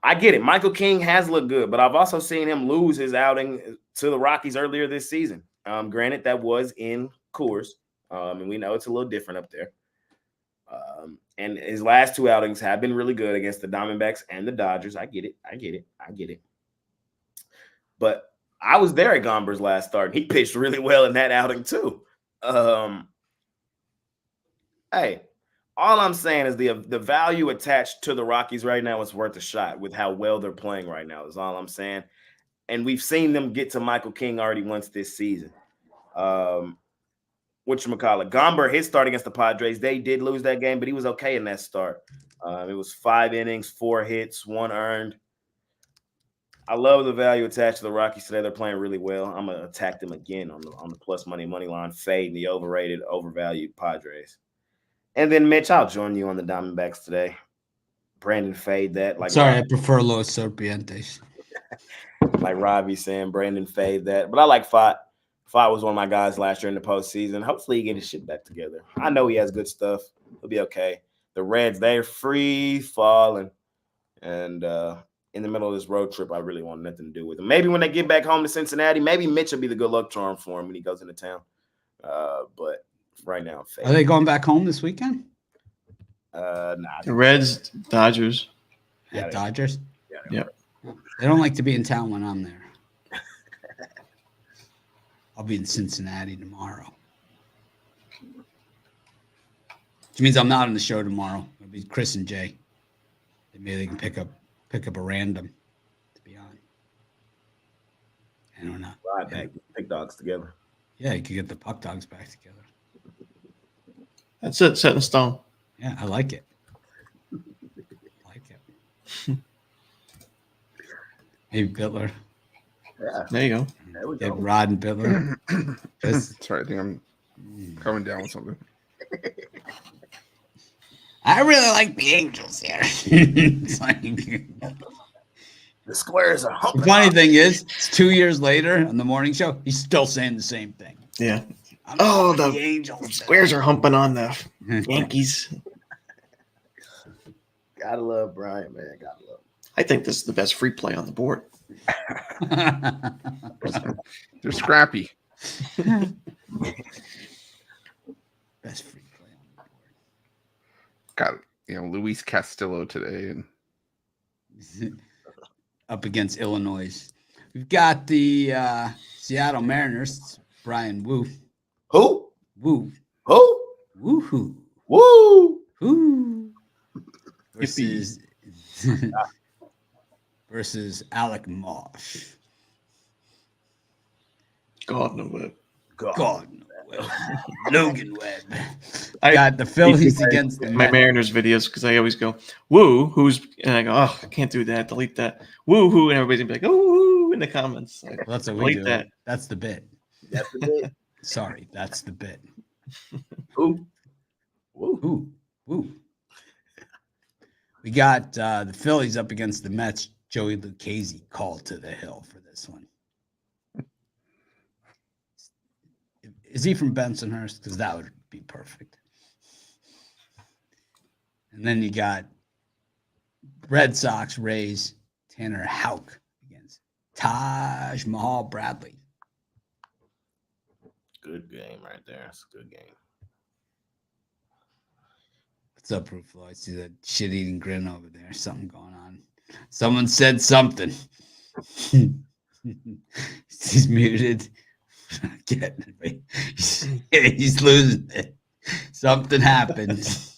I get it. Michael King has looked good, but I've also seen him lose his outing to the Rockies earlier this season. Granted, that was in Coors, and we know it's a little different up there. And his last 2 outings have been really good against the Diamondbacks and the Dodgers. I get it. But I was there at Gomber's last start, and he pitched really well in that outing too. Hey, all I'm saying is the value attached to the Rockies right now is worth a shot with how well they're playing right now is all I'm saying. And we've seen them get to Michael King already once this season. Whatchamacallit, Gomber, his start against the Padres, they did lose that game, but he was okay in that start. It was 5 innings, 4 hits, 1 earned. I love the value attached to the Rockies today. They're playing really well. I'm gonna attack them again on the plus money line, fading the overrated, overvalued Padres. And then Mitch, I'll join you on the Diamondbacks today. Brandon, fade that. Sorry, I prefer Los Serpientes. Like Robbie saying, Brandon, fade that. But I like Fott. Fott was one of my guys last year in the postseason. Hopefully he get his shit back together. I know he has good stuff. He'll be okay. The Reds, they're free falling. And in the middle of this road trip, I really want nothing to do with him. Maybe when they get back home to Cincinnati, maybe Mitch will be the good luck charm for him when he goes into town. But right now, are they going back home this weekend? Nah. The Reds, Dodgers. At Dodgers? Yeah. They don't like to be in town when I'm there. I'll be in Cincinnati tomorrow. Which means I'm not on the show tomorrow. It'll be Chris and Jay. Maybe they can pick up a random to be on. I don't know. Right back, pick dogs together. Yeah, you could get the puck dogs back together. That's it, set in stone. Yeah, I like it. Maybe Bittler. Yeah. There you go. There we Get go. Rod and Bittler. Sorry, I think I'm coming down with something. I really like the Angels here. It's like, The squares are the humping. funny thing is, it's 2 years later on the morning show, he's still saying the same thing. Yeah. I'm Oh, the the Angels. Squares are humping on the Yankees. Gotta love Brian, man. Gotta love him. I think this is the best free play on the board. They're scrappy. Best free play on the Got Luis Castillo today, and board. Up against Illinois. We've got the Seattle Mariners, Brian Woo. Who? Woo. Who? Woohoo. Woo! Woo. Versus Alec Marsh. God no way. God. Logan Webb. Got the Phillies against the my Mets. Mariners videos because I always go, woo, who's, and I go, oh, I can't do that. Delete that. Woo, who, and everybody's gonna be like, oh, in the comments. Like, Well, that's what we delete do. that. That's the bit. That's the bit. Sorry, that's the bit. Who? Woo. Woo. Woo. We got the Phillies up against the Mets. Joey Lucchese called to the hill for this one. Is he from Bensonhurst? Because that would be perfect. And then you got Red Sox, Rays, Tanner Houck against Taj Mahal Bradley. Good game right there. That's a good game. What's up, Ruflo? I see that shit-eating grin over there. Something going on. Someone said something. He's muted. He's losing it. Something happened.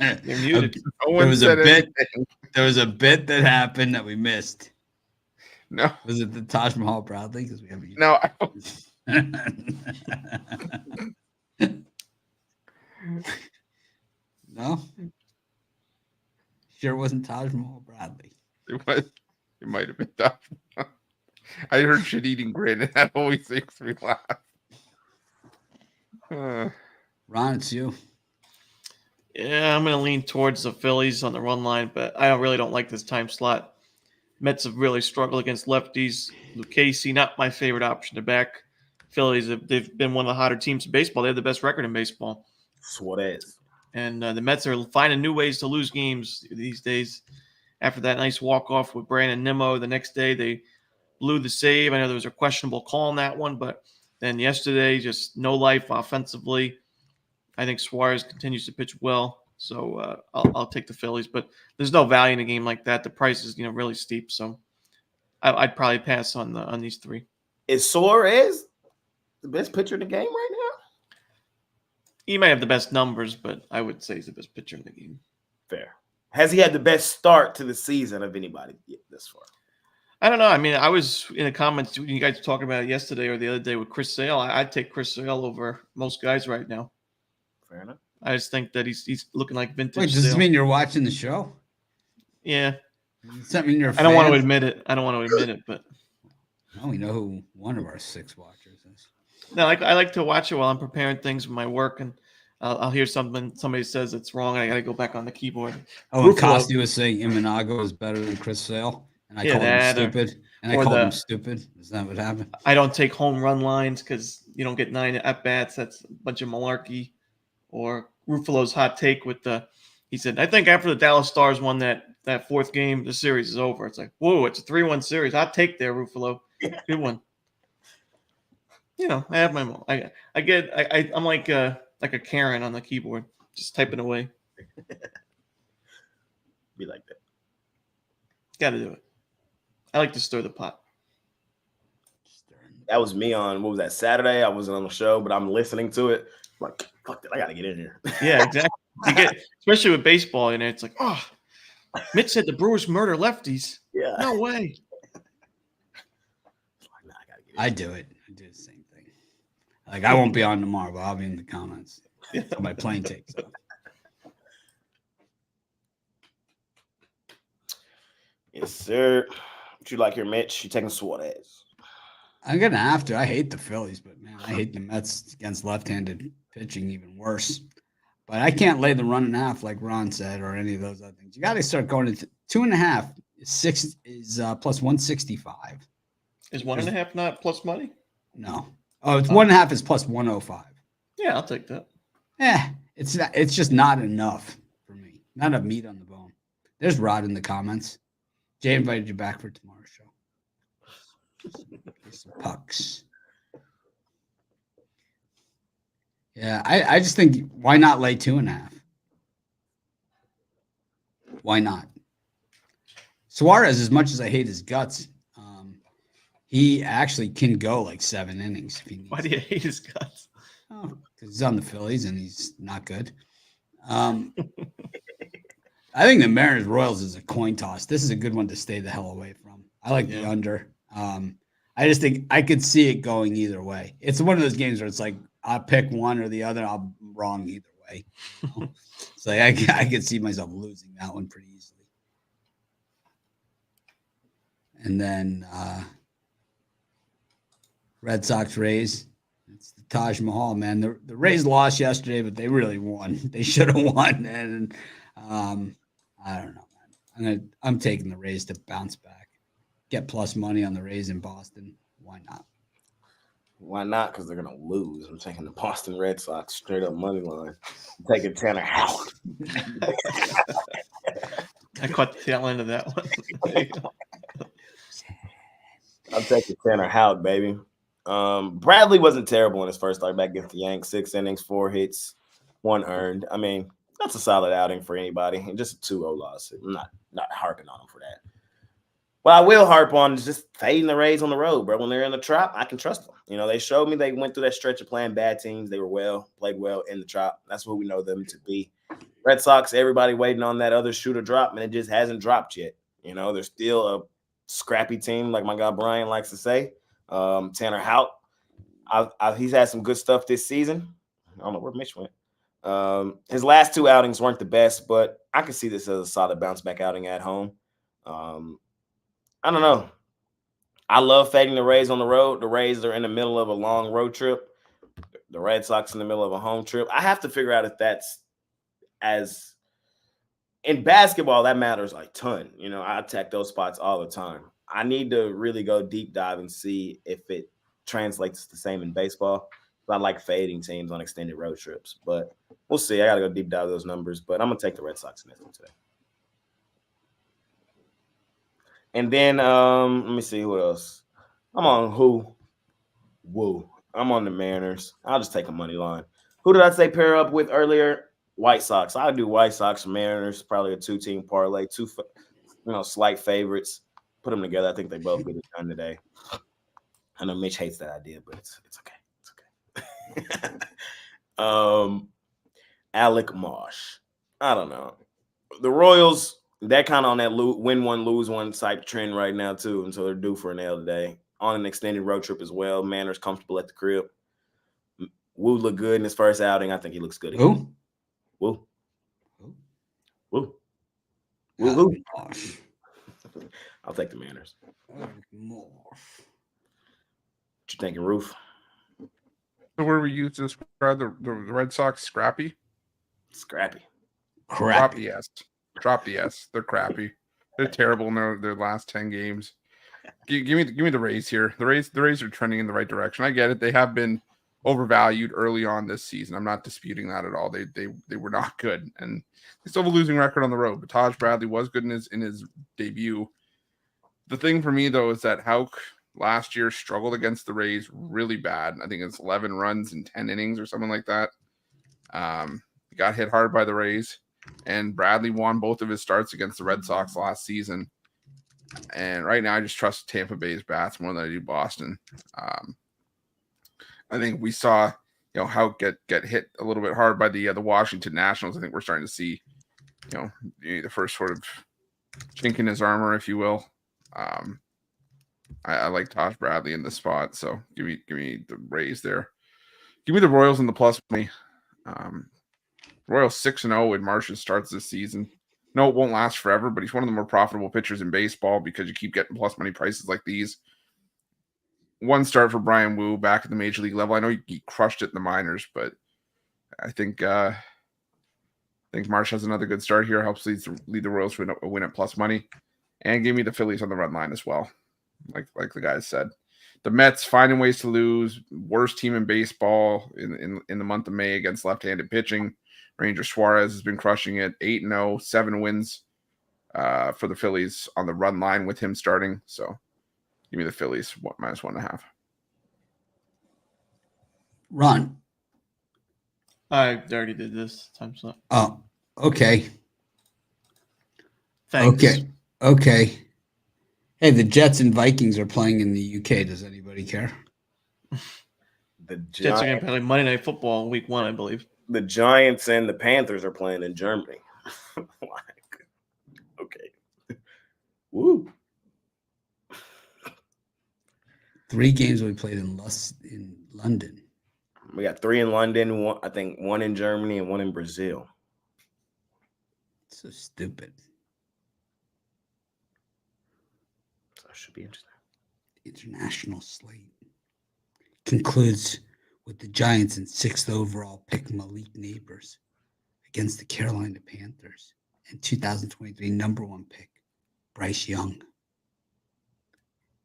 You're muted. There was a bit that happened that we missed. no, Was it the Taj Mahal Bradley? Because we haven't. no, I don't. No. Sure wasn't Taj Mahal Bradley. It might have been tough. I heard shit-eating grin, and that always makes me laugh. Ron, it's you. Yeah, I'm going to lean towards the Phillies on the run line, but I really don't like this time slot. Mets have really struggled against lefties. Lucchese, not my favorite option to back. Phillies, they've been one of the hotter teams in baseball. They have the best record in baseball. Suarez. And the Mets are finding new ways to lose games these days. After that nice walk-off with Brandon Nimmo, the next day they blew the save. I know there was a questionable call on that one, but then yesterday, just no life offensively. I think Suarez continues to pitch well, so I'll take the Phillies. But there's no value in a game like that. The price is really steep, so I'd probably pass on these three. Is Suarez the best pitcher in the game right now? He might have the best numbers, but I would say he's the best pitcher in the game. Fair. Has he had the best start to the season of anybody this far? I don't know. I mean, I was in the comments when you guys were talking about it yesterday or the other day with Chris Sale. I'd take Chris Sale over most guys right now. Fair enough. I just think that he's looking like vintage. Wait, does this Sale. mean you're watching the show? Yeah. Does that mean you're a I don't want to fan? admit it. But Well, we know who one of our 6 watchers is. no, I like to watch it while I'm preparing things for my work, and I'll hear something somebody says it's wrong, and I got to go back on the keyboard. Oh, and Rufalo. Costi was saying Imanago is better than Chris Sale, and I Yeah, called him that stupid. And I or called the- him stupid. Is that what happened? I don't take home run lines because you don't get 9 at bats. That's a bunch of malarkey. Or Ruffalo's hot take with he said, I think after the Dallas Stars won that 4th game, the series is over. It's like, whoa, it's a 3-1 series. Hot take there, Ruffalo. Good one. I have my I'm like a Karen on the keyboard, just typing away. Be like that. Got to do it. I like to stir the pot. That was me on, what was that, Saturday? I wasn't on the show, but I'm listening to it. I'm like, fuck that, I got to get in here. Yeah, exactly. You get, especially with baseball, it's like, oh, Mitch said the Brewers murder lefties. Yeah. No way. Nah, I gotta get in. I do it. I do the same thing. Like, I won't be on tomorrow, but I'll be in the comments. So my plane takes off. Yes, sir. What you like here, Mitch? You taking Suarez? I'm going to have to. I hate the Phillies, but, man, I hate the Mets against left-handed pitching even worse. But I can't lay the 1.5 like Ron said or any of those other things. You got to start going into 2.5. 6 is plus 165. Is 1.5 not plus money? No. Oh, it's 1.5 is plus 105. Yeah, I'll take that. It's not, it's just not enough for me. Not enough meat on the bone. There's Rod in the comments. Jay invited you back for tomorrow's show. Some pucks. Yeah, I just think why not lay 2.5? Why not? Suarez, as much as I hate his guts, he actually can go like 7 innings if he needs. Why do you hate his guts? Oh, because he's on the Phillies and he's not good. I think the Mariners Royals is a coin toss. This is a good one to stay the hell away from. I like the under. I just think I could see it going either way. It's one of those games where it's like I pick one or the other. I'm wrong either way. You know? So I could see myself losing that one pretty easily. And then Red Sox Rays. It's the Taj Mahal, man. The Rays lost yesterday, but they really won. They should have won. And I don't know, man. I'm taking the Rays to bounce back. Get plus money on the Rays in Boston. Why not? Why not? Because they're going to lose. I'm taking the Boston Red Sox straight up money line. I'm taking Tanner Houck. I caught the tail end of that one. I'm taking Tanner Houck, baby. Bradley wasn't terrible in his first start back against the Yanks. 6 innings, 4 hits, 1 earned. I mean, that's a solid outing for anybody. And just a 2-0 loss. I'm not harping on him for that. What I will harp on is just fading the Rays on the road, bro. When they're in the Trop, I can trust them. You know, they showed me they went through that stretch of playing bad teams. They were played well in the Trop. That's what we know them to be. Red Sox, everybody waiting on that other shooter drop, and it just hasn't dropped yet. You know, they're still a scrappy team, like my guy Brian likes to say. Tanner Houck, he's had some good stuff this season. I don't know where Mitch went. His last 2 outings weren't the best, but I can see this as a solid bounce back outing at home. I don't know. I love fading the Rays on the road. The Rays are in the middle of a long road trip. The Red Sox in the middle of a home trip. I have to figure out if that's as in basketball, that matters a ton. You know, I attack those spots all the time. I need to really go deep dive and see if it translates the same in baseball. I like fading teams on extended road trips, but we'll see. I got to go deep dive those numbers, but I'm going to take the Red Sox in this one today. And then let me see who else. I'm on who? Woo. I'm on the Mariners. I'll just take a money line. Who did I say pair up with earlier? White Sox. I'll do White Sox and Mariners. Probably a 2-team parlay. 2, slight favorites. Put them together. I think they both get it done today. I know Mitch hates that idea, but it's okay. It's okay. Alec Marsh. I don't know. The Royals, they're kind of on that win one, lose one type trend right now, too. And so they're due for an L today. On an extended road trip as well. Manners comfortable at the crib. Woo looked good in his first outing. I think he looks good again. Woo. I'll take the Manners. What you thinking, Roof? So where we use to describe the Red Sox scrappy? Scrappy. Crappy, yes. Drop the S. They're crappy. They're terrible in their last 10 games. Give me the Rays here. The Rays are trending in the right direction. I get it. They have been overvalued early on this season. I'm not disputing that at all. They were not good, and they still have a losing record on the road. But Taj Bradley was good in his debut. The thing for me though is that Houck last year struggled against the Rays really bad. I think it's 11 runs in 10 innings or something like that. He got hit hard by the Rays, and Bradley won both of his starts against the Red Sox last season. And right now, I just trust Tampa Bay's bats more than I do Boston. I think we saw, Houck get hit a little bit hard by the Washington Nationals. I think we're starting to see, the first sort of chink in his armor, if you will. I like Taj Bradley in this spot, so give me the Rays there. Give me the Royals in the plus money. Royals 6-0 in Marsh's starts this season. No, it won't last forever, but he's one of the more profitable pitchers in baseball because you keep getting plus money prices like these. One start for Brian Wu back at the major league level. I know he crushed it in the minors, but I think Marsh has another good start here. Helps lead the Royals to a win at plus money, and give me the Phillies on the run line as well, like the guys said. The Mets finding ways to lose. Worst team in baseball in the month of May against left-handed pitching. Ranger Suarez has been crushing it. 8-0, 7 wins for the Phillies on the run line with him starting. So Give me the Phillies minus 1.5. Ron. I already did this time slot. Oh, okay. Thanks. Okay. Hey, the Jets and Vikings are playing in the UK. Does anybody care? The Jets are going Giants, to play Monday Night Football week 1, I believe. the Giants and the Panthers are playing in Germany. Like, okay. Woo. 3 games we played in London. We got 3 in London, one in Germany, and 1 in Brazil. So stupid. So it should be interesting. International slate concludes with the Giants and 6th overall pick Malik Neighbors against the Carolina Panthers and 2023 number 1 pick Bryce Young.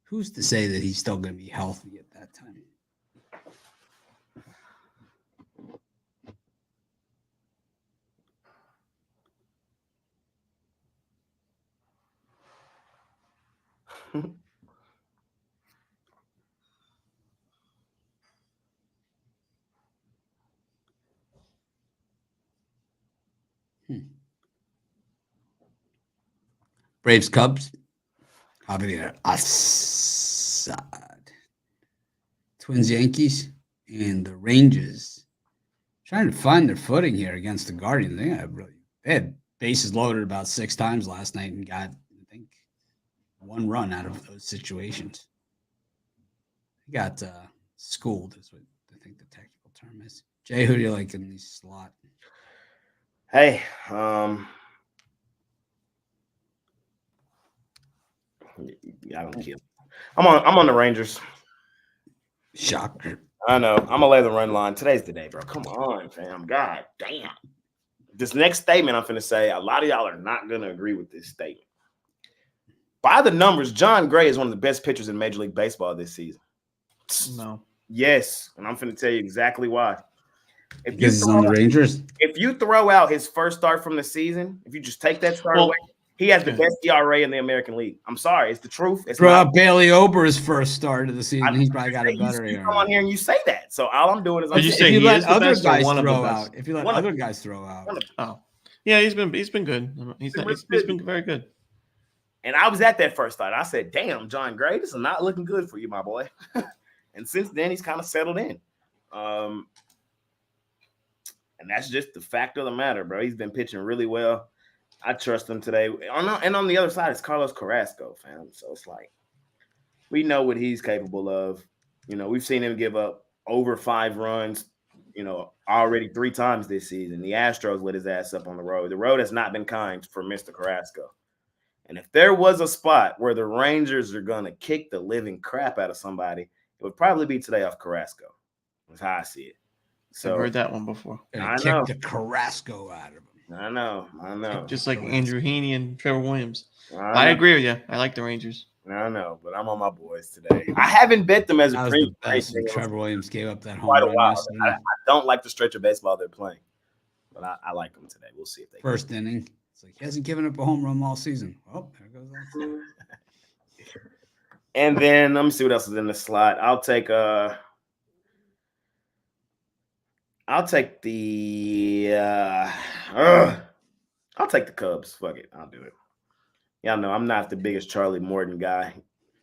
Who's to say that he's still going to be healthy at that time? Braves Cubs. Javier Assad. Twins Yankees and the Rangers trying to find their footing here against the Guardians. They had bases loaded about 6 times last night and got, I think, 1 run out of those situations. They got schooled, is what I think the technical term is. Jay, who do you like in the slot? Hey, I don't care. I'm on the Rangers. Shocker. I know. I'm gonna lay the run line. Today's the day, bro. Come on, fam. God damn. This next statement I'm finna say, a lot of y'all are not gonna agree with this statement. By the numbers, John Gray is one of the best pitchers in Major League Baseball this season. No. Yes, and I'm finna tell you exactly why. Because he's on the Rangers? If you throw out his first start from the season, if you just take that start away, he has the best ERA in the American League. I'm sorry, it's the truth. It's Throw not out Bailey Ober's first start of the season. He's probably got a better you ERA. come on here and you say that. So all I'm doing is Did you say If you he let is the other best or guys one of the throw best? out, if you let other guys throw out, Oh, yeah, he's been good. He's been very good. And I was at that first start. I said, "Damn, John Gray, this is not looking good for you, my boy." And since then, he's kind of settled in. And that's just the fact of the matter, bro. He's been pitching really well. I trust him today. And on the other side is Carlos Carrasco, fam. So it's like we know what he's capable of. You know, we've seen him give up over 5 runs, already 3 times this season. The Astros lit his ass up on the road. The road has not been kind for Mr. Carrasco. And if there was a spot where the Rangers are going to kick the living crap out of somebody, it would probably be today off Carrasco. That's how I see it. So I've heard that one before. I kick know. the Carrasco out of him. I know. Just like Andrew Heaney and Trevor Williams. I agree with you. I like the Rangers. I know, but I'm on my boys today. I haven't bet them as a That was premium. the best when Trevor Williams gave up that home Quite a run while. yesterday. I don't like the stretch of baseball they're playing, but I like them today. We'll see if they First inning. It's like he hasn't given up a home run all season. Oh, there goes that. And then let me see what else is in the slot. I'll take the Cubs. Fuck it. I'll do it. Y'all know I'm not the biggest Charlie Morton guy.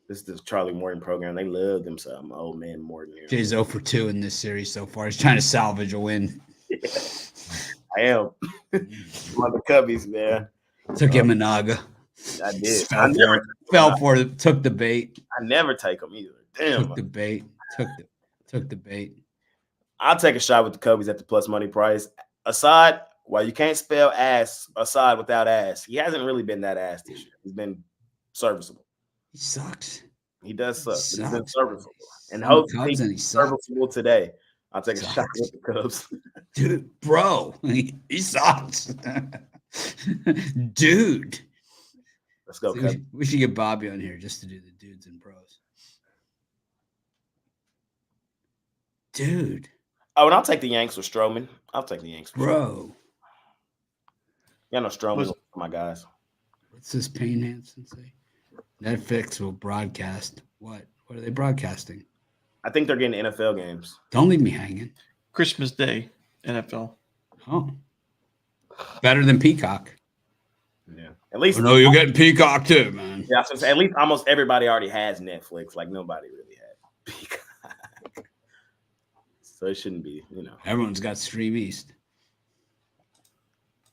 This is the Charlie Morton program. They love themselves. Old man Morton here. Jay's 0 for 2 in this series so far. He's trying to salvage a win. Yeah, I am. I'm on the Cubbies, man. Took Imanaga. I did. Fell for it. Took the bait. I never take them either. Damn. Took the bait. Took the bait. I'll take a shot with the Cubbies at the plus money price. Assad, while you can't spell ass, Assad without ass, he hasn't really been that ass this year. He's been serviceable. He sucks. He does suck. He But he's been sucks. serviceable. And Some hopefully Cubs and he he's sucks. serviceable today. I'll take a Sucks. shot with the Cubs. Dude, bro. He sucks. Dude. Let's go, See, Cubs. we should get Bobby on here just to do the dudes and bros. Dude. Oh, and I'll take the Yanks with Stroman. I'll take the Yanks with Stroman. Bro. Yeah, no Stroman for my guys. What's this Payne Hansen say? Netflix will broadcast What? What are they broadcasting? I think they're getting NFL games. Don't leave me hanging. Christmas Day, NFL. Oh, better than Peacock. Yeah, at least. Oh, no, you're getting Peacock too, man. Yeah, so at least almost everybody already has Netflix. Like nobody really had Peacock, so it shouldn't be. Everyone's got Stream East.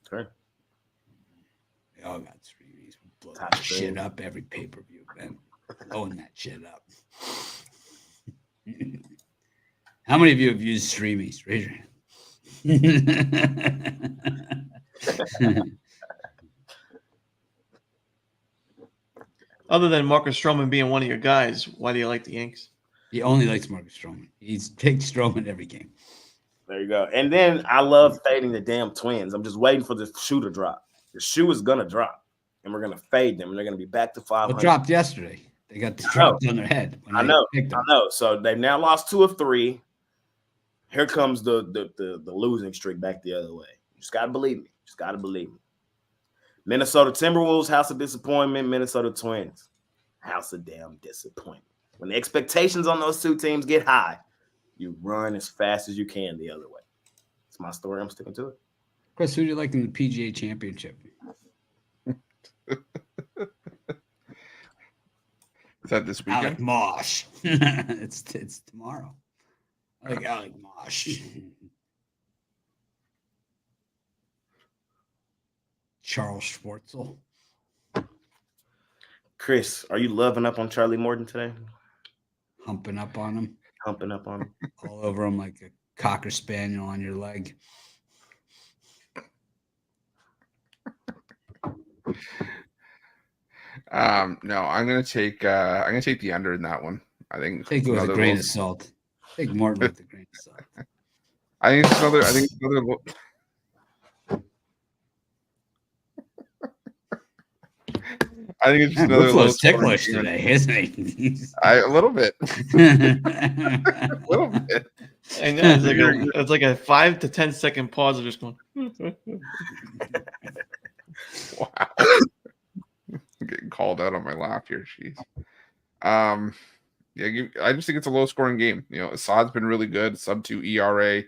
Sure. They all got Stream East. We blow Top that shit stream. up every pay-per-view, man. Blowing that shit up. How many of you have used Stream East? Raise your hand. Other than Marcus Stroman being one of your guys, why do you like the Yanks? He only likes Marcus Stroman. He's takes Stroman every game. There you go. And then I love fading the damn Twins. I'm just waiting for the shoe to drop. The shoe is gonna drop, and we're gonna fade them, and they're gonna be back to 500. It dropped yesterday. They got the dropped on their head. I know. So they've now lost 2 of 3. Here comes the losing streak back the other way. You just gotta believe me. Just gotta believe me. Minnesota Timberwolves, house of disappointment. Minnesota Twins, house of damn disappointment. When the expectations on those 2 teams get high, you run as fast as you can the other way. It's my story. I'm sticking to it. Chris, who do you like in the PGA Championship? Is that this weekend? Alec Mosh. it's tomorrow. I like Alec Mosh. Charles Schwartzel. Chris, are you loving up on Charlie Morton today? Humping up on him. Humping up on him. All over him like a Cocker Spaniel on your leg. No, I'm gonna take the under in that one. I think Take it with a grain of salt. Take Morton with a grain of salt. I think it's another. I think it's just another. Buffalo's ticklish today, isn't he? A little bit. A little bit. And it's like a 5 to 10 second pause of just going. Wow. I'm getting called out on my laugh here. Jeez. Yeah, I just think it's a low scoring game. Assad's been really good, sub 2 ERA.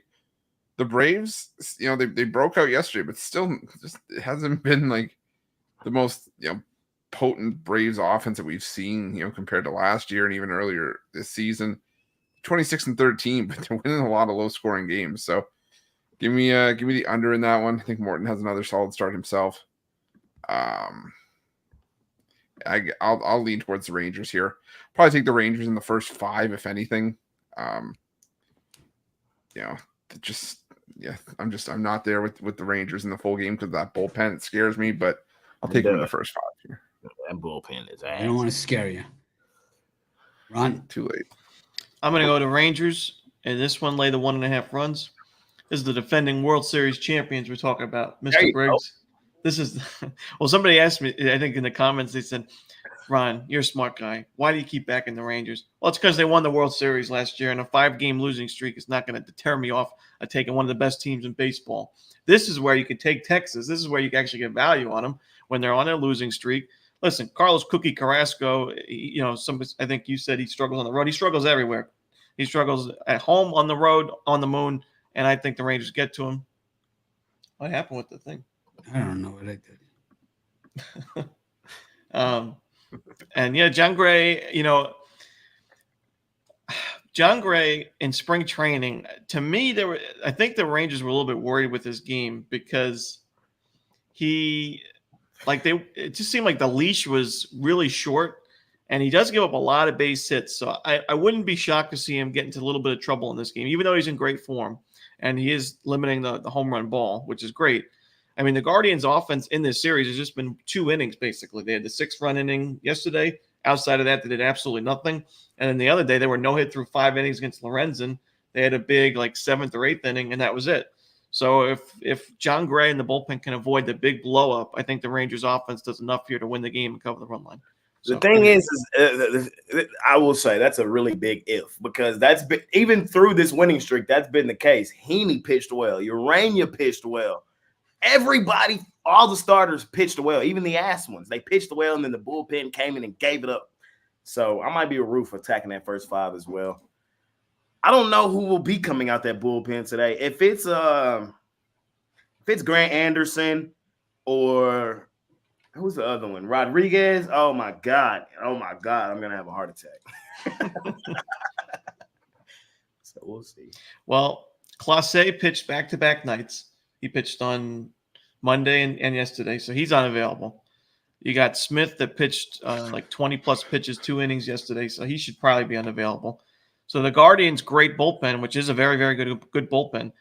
The Braves, they broke out yesterday, but still just it hasn't been like the most, potent Braves offense that we've seen, compared to last year and even earlier this season. 26-13, but they're winning a lot of low scoring games. So give me the under in that one. I think Morton has another solid start himself. I'll lean towards the Rangers here. Probably take the Rangers in the first 5, if anything. I'm not there with the Rangers in the full game because that bullpen, it scares me, but I'll take them in the first 5 here. That bullpen is ass. I don't want to scare you. Ron? Too late. I'm going to go to Rangers, and this one lay the 1.5 runs. This is the defending World Series champions we're talking about, Mr. Briggs. This is well. Somebody asked me, I think in the comments, they said, "Ron, you're a smart guy. Why do you keep backing the Rangers?" Well, it's because they won the World Series last year, and a 5-game losing streak is not going to deter me off of taking one of the best teams in baseball. This is where you can take Texas. This is where you can actually get value on them when they're on a losing streak. Listen, Carlos Cookie Carrasco, I think you said he struggles on the road. He struggles everywhere. He struggles at home, on the road, on the moon, and I think the Rangers get to him. What happened with the thing? I don't know what I did. And yeah, John Gray, John Gray in spring training, to me, I think the Rangers were a little bit worried with his game because it just seemed like the leash was really short, and he does give up a lot of base hits. So I wouldn't be shocked to see him get into a little bit of trouble in this game, even though he's in great form, and he is limiting the home run ball, which is great. I mean, the Guardians' offense in this series has just been 2 innings, basically. They had the 6-run inning yesterday. Outside of that, they did absolutely nothing. And then the other day, they were no-hit through 5 innings against Lorenzen. They had a big, 7th or 8th inning, and that was it. So if John Gray and the bullpen can avoid the big blow-up, I think the Rangers' offense does enough here to win the game and cover the run line. The thing is I will say that's a really big if, because that's been, even through this winning streak, that's been the case. Heaney pitched well. Urania pitched well. Everybody, all the starters pitched well, even the ass ones. They pitched well, and then the bullpen came in and gave it up. So I might be a roof attacking that first 5 as well. I don't know who will be coming out that bullpen today. If it's Grant Anderson or who's the other one? Rodriguez. Oh my God. I'm gonna have a heart attack. So we'll see. Well, Clase pitched back-to-back nights. He pitched on Monday and yesterday, so he's unavailable. You got Smith that pitched like 20-plus pitches, 2 innings yesterday, so he should probably be unavailable. So the Guardians' great bullpen, which is a very, very good bullpen,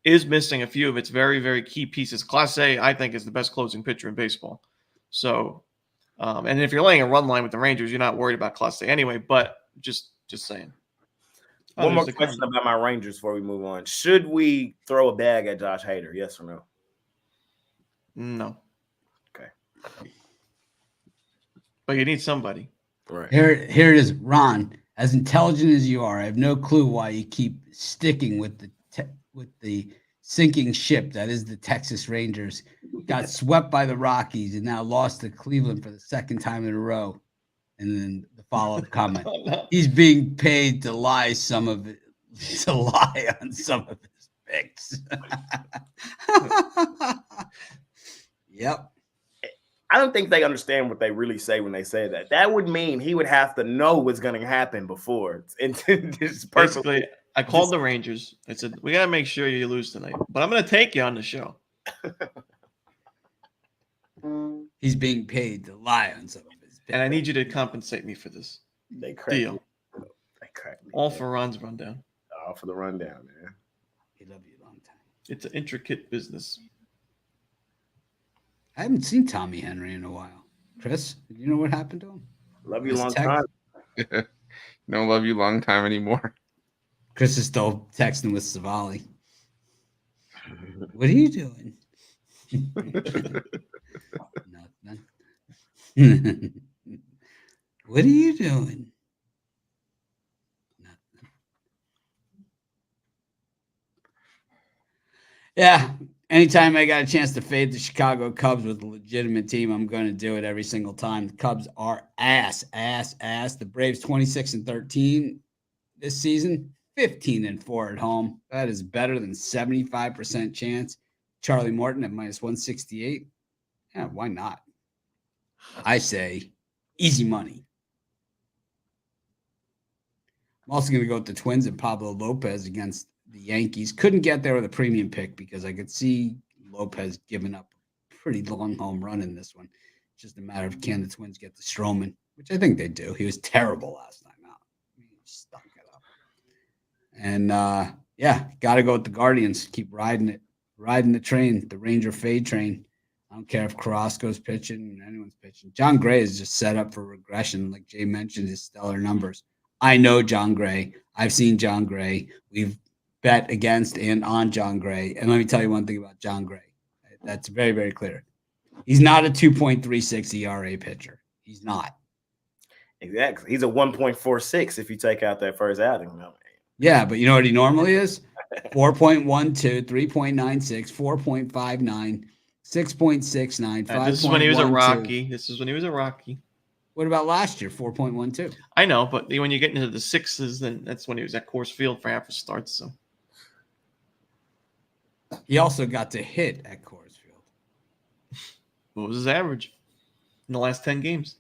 is missing a few of its very, very key pieces. Clase, I think, is the best closing pitcher in baseball. So, and if you're laying a run line with the Rangers, you're not worried about Clase anyway, but just saying. One more question about my Rangers before we move on. Should we throw a bag at Josh Hader? Yes or no? No. Okay. But you need somebody. Right. Here it is, Ron. As intelligent as you are, I have no clue why you keep sticking with the sinking ship that is the Texas Rangers. Got swept by the Rockies and now lost to Cleveland for the second time in a row. And then the follow-up comment: he's being paid to lie on some of his picks. Yep. I don't think they understand what they really say when they say that. That would mean he would have to know what's going to happen before. Basically, I called the Rangers. I said, we got to make sure you lose tonight, but I'm going to take you on the show. He's being paid to lie on some of his picks. And I need you to compensate me for this deal. They crack me. All for Ron's rundown. All for the rundown, man. He loved you a long time. It's an intricate business. I haven't seen Tommy Henry in a while. Chris, do you know what happened to him? Love you a long time. No, love you long time anymore. Chris is still texting with Savali. What are you doing? Nothing. What are you doing? Nothing. Yeah. Anytime I got a chance to fade the Chicago Cubs with a legitimate team, I'm going to do it every single time. The Cubs are ass. The Braves 26-13 this season, 15-4 at home. That is better than 75% chance. Charlie Morton at -168. Yeah, why not? I say easy money. I'm also going to go with the Twins and Pablo Lopez against the Yankees. Couldn't get there with a premium pick because I could see Lopez giving up a pretty long home run in this one. It's just a matter of can the Twins get to Stroman, which I think they do. He was terrible last time out. I mean, he stunk it up. And, got to go with the Guardians. Keep riding the train, the Ranger fade train. I don't care if Carrasco's pitching, anyone's pitching. John Gray is just set up for regression. Like Jay mentioned, his stellar numbers. I know John Gray. I've seen John Gray. We've bet against and on John Gray. And let me tell you one thing about John Gray. That's very, very clear. He's not a 2.36 ERA pitcher. He's not. Exactly. He's a 1.46 if you take out that first outing. No. Yeah, but you know what he normally is? 4.12, 3.96, 4.59, 6.69, 5.12. This is when he was a Rocky. What about last year? 4.12. I know, but when you get into the sixes, then that's when he was at Coors Field for half his starts. So he also got to hit at Coors Field. What was his average in the last 10 games?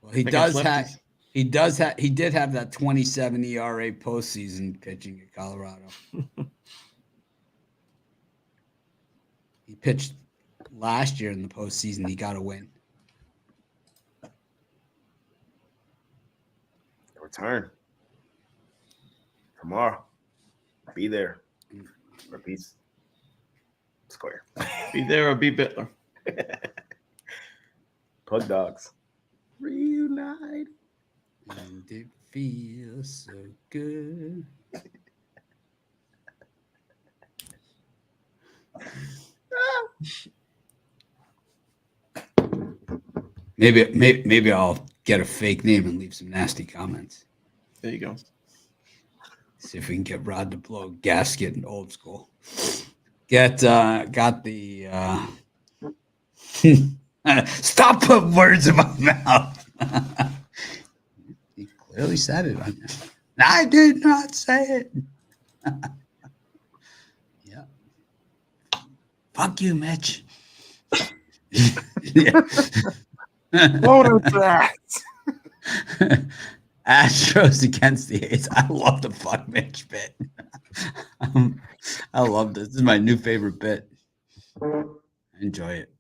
Well, he did have that 27 ERA postseason pitching at Colorado. He pitched last year in the postseason. He got a win. Return tomorrow. Be there. Or peace. Square. Be there or be Bitler. Pug dogs. Reunite. And it feels so good. Maybe I'll get a fake name and leave some nasty comments. There you go. See if we can get Rod to blow a gasket in old school. Got the Stop putting words in my mouth. He clearly said it. I did not say it. Yeah. Fuck you, Mitch. Load of that. Astros against the A's. I love the fuck Mitch bit. I love this. This is my new favorite bit. Enjoy it.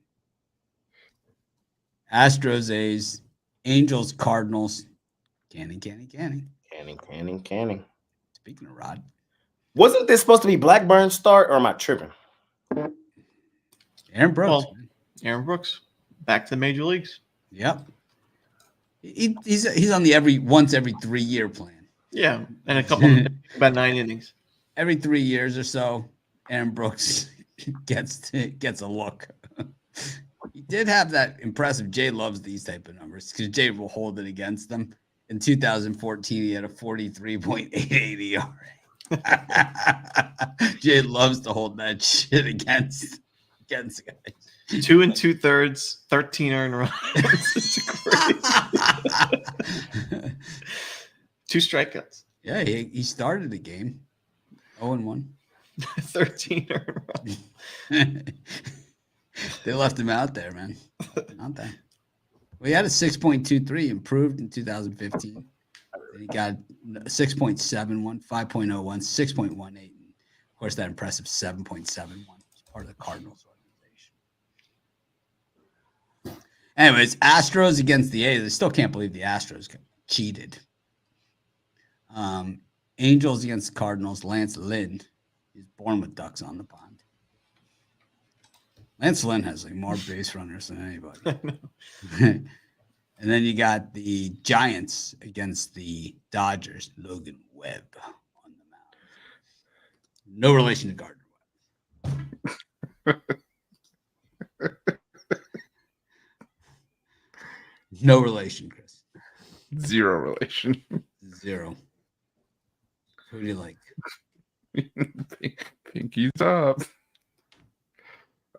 Astros, A's, Angels, Cardinals. Canning. Canning. Speaking of Rod. Wasn't this supposed to be Blackburn's start, or am I tripping? Aaron Brooks. Well, Aaron Brooks, back to the major leagues. Yep. He's on the once every 3 year plan. Yeah, and a couple about 9 innings. Every 3 years or so, Aaron Brooks gets a look. He did have that impressive. Jay loves these type of numbers because Jay will hold it against them. In 2014, he had a 43.88 ERA. Jay loves to hold that shit against guys. 2 2/3, 13 earned runs. It's crazy. 2 strikeouts. Yeah, he started the game 0-1. 13 earned runs. They left him out there, man. Out there. Well, he had a 6.23, improved in 2015. Then he got 6.71, 5.01, 6.18. And of course, that impressive 7.71 part of the Cardinals organization. Anyways, Astros against the A's. I still can't believe the Astros cheated. Angels against the Cardinals. Lance Lynn. He's born with ducks on the pond. Lance Lynn has like more base runners than anybody. And then you got the Giants against the Dodgers. Logan Webb on the mound. No relation to Gardner Webb. No relation, Chris. Zero relation. Zero. Who do you like? Pinkies up.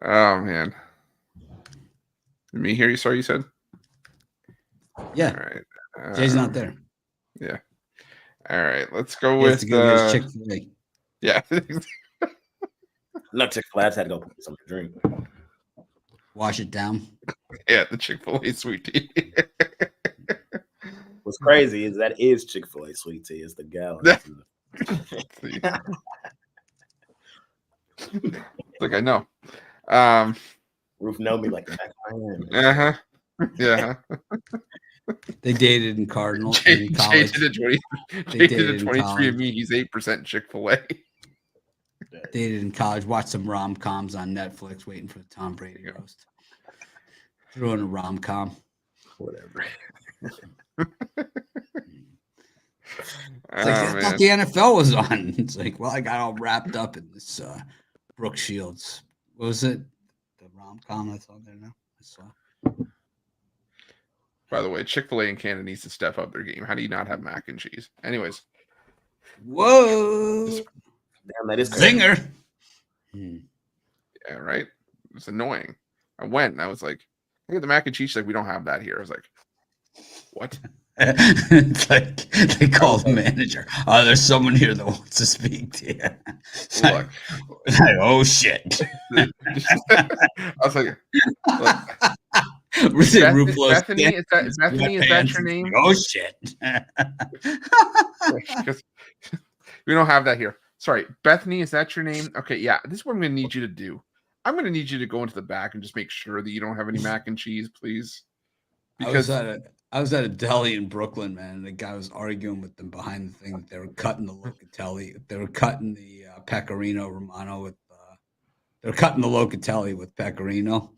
Oh man. Me here, sorry you said? Yeah. All right. Jay's not there. Yeah. All right. Let's go He has with to go get his Chick-fil-A. yeah. Not Chick-fil-A. I just had to go put something to drink. Wash it down. Yeah, the Chick-fil-A sweet tea. What's crazy is that is Chick-fil-A sweet tea. It's the gallon. Like I know. Roof know me like the back of my hand. Uh-huh. Yeah. They dated in Cardinals Jay in college. did a 20, They Jay dated did a in 23 college. of me. He's 8% Chick-fil-A. Dated in college. Watched some rom-coms on Netflix, waiting for the Tom Brady roast. Threw in a rom-com. Whatever. It's like, I thought the NFL was on. It's like, well, I got all wrapped up in this Brooke Shields. What was it? The rom-com that's on there now? I saw. By the way, Chick-fil-A in Canada needs to step up their game. How do you not have mac and cheese? Anyways. Whoa. Damn, that is crazy. Zinger. Yeah, right? It's annoying. I went and I was like, look at the mac and cheese. She's like, we don't have that here. I was like, what? It's like they call the manager. Oh, there's someone here that wants to speak to you. It's like, oh shit. I was like, look, Bethany, is that your name? Oh shit. We don't have that here. Sorry, Bethany, is that your name? Okay, yeah. This is what I'm gonna need you to do. I'm gonna need you to go into the back and just make sure that you don't have any mac and cheese, please. Because I was at a deli in Brooklyn, man, and the guy was arguing with them behind the thing that they were cutting the Locatelli. They were cutting the Pecorino Romano with they were cutting the Locatelli with Pecorino.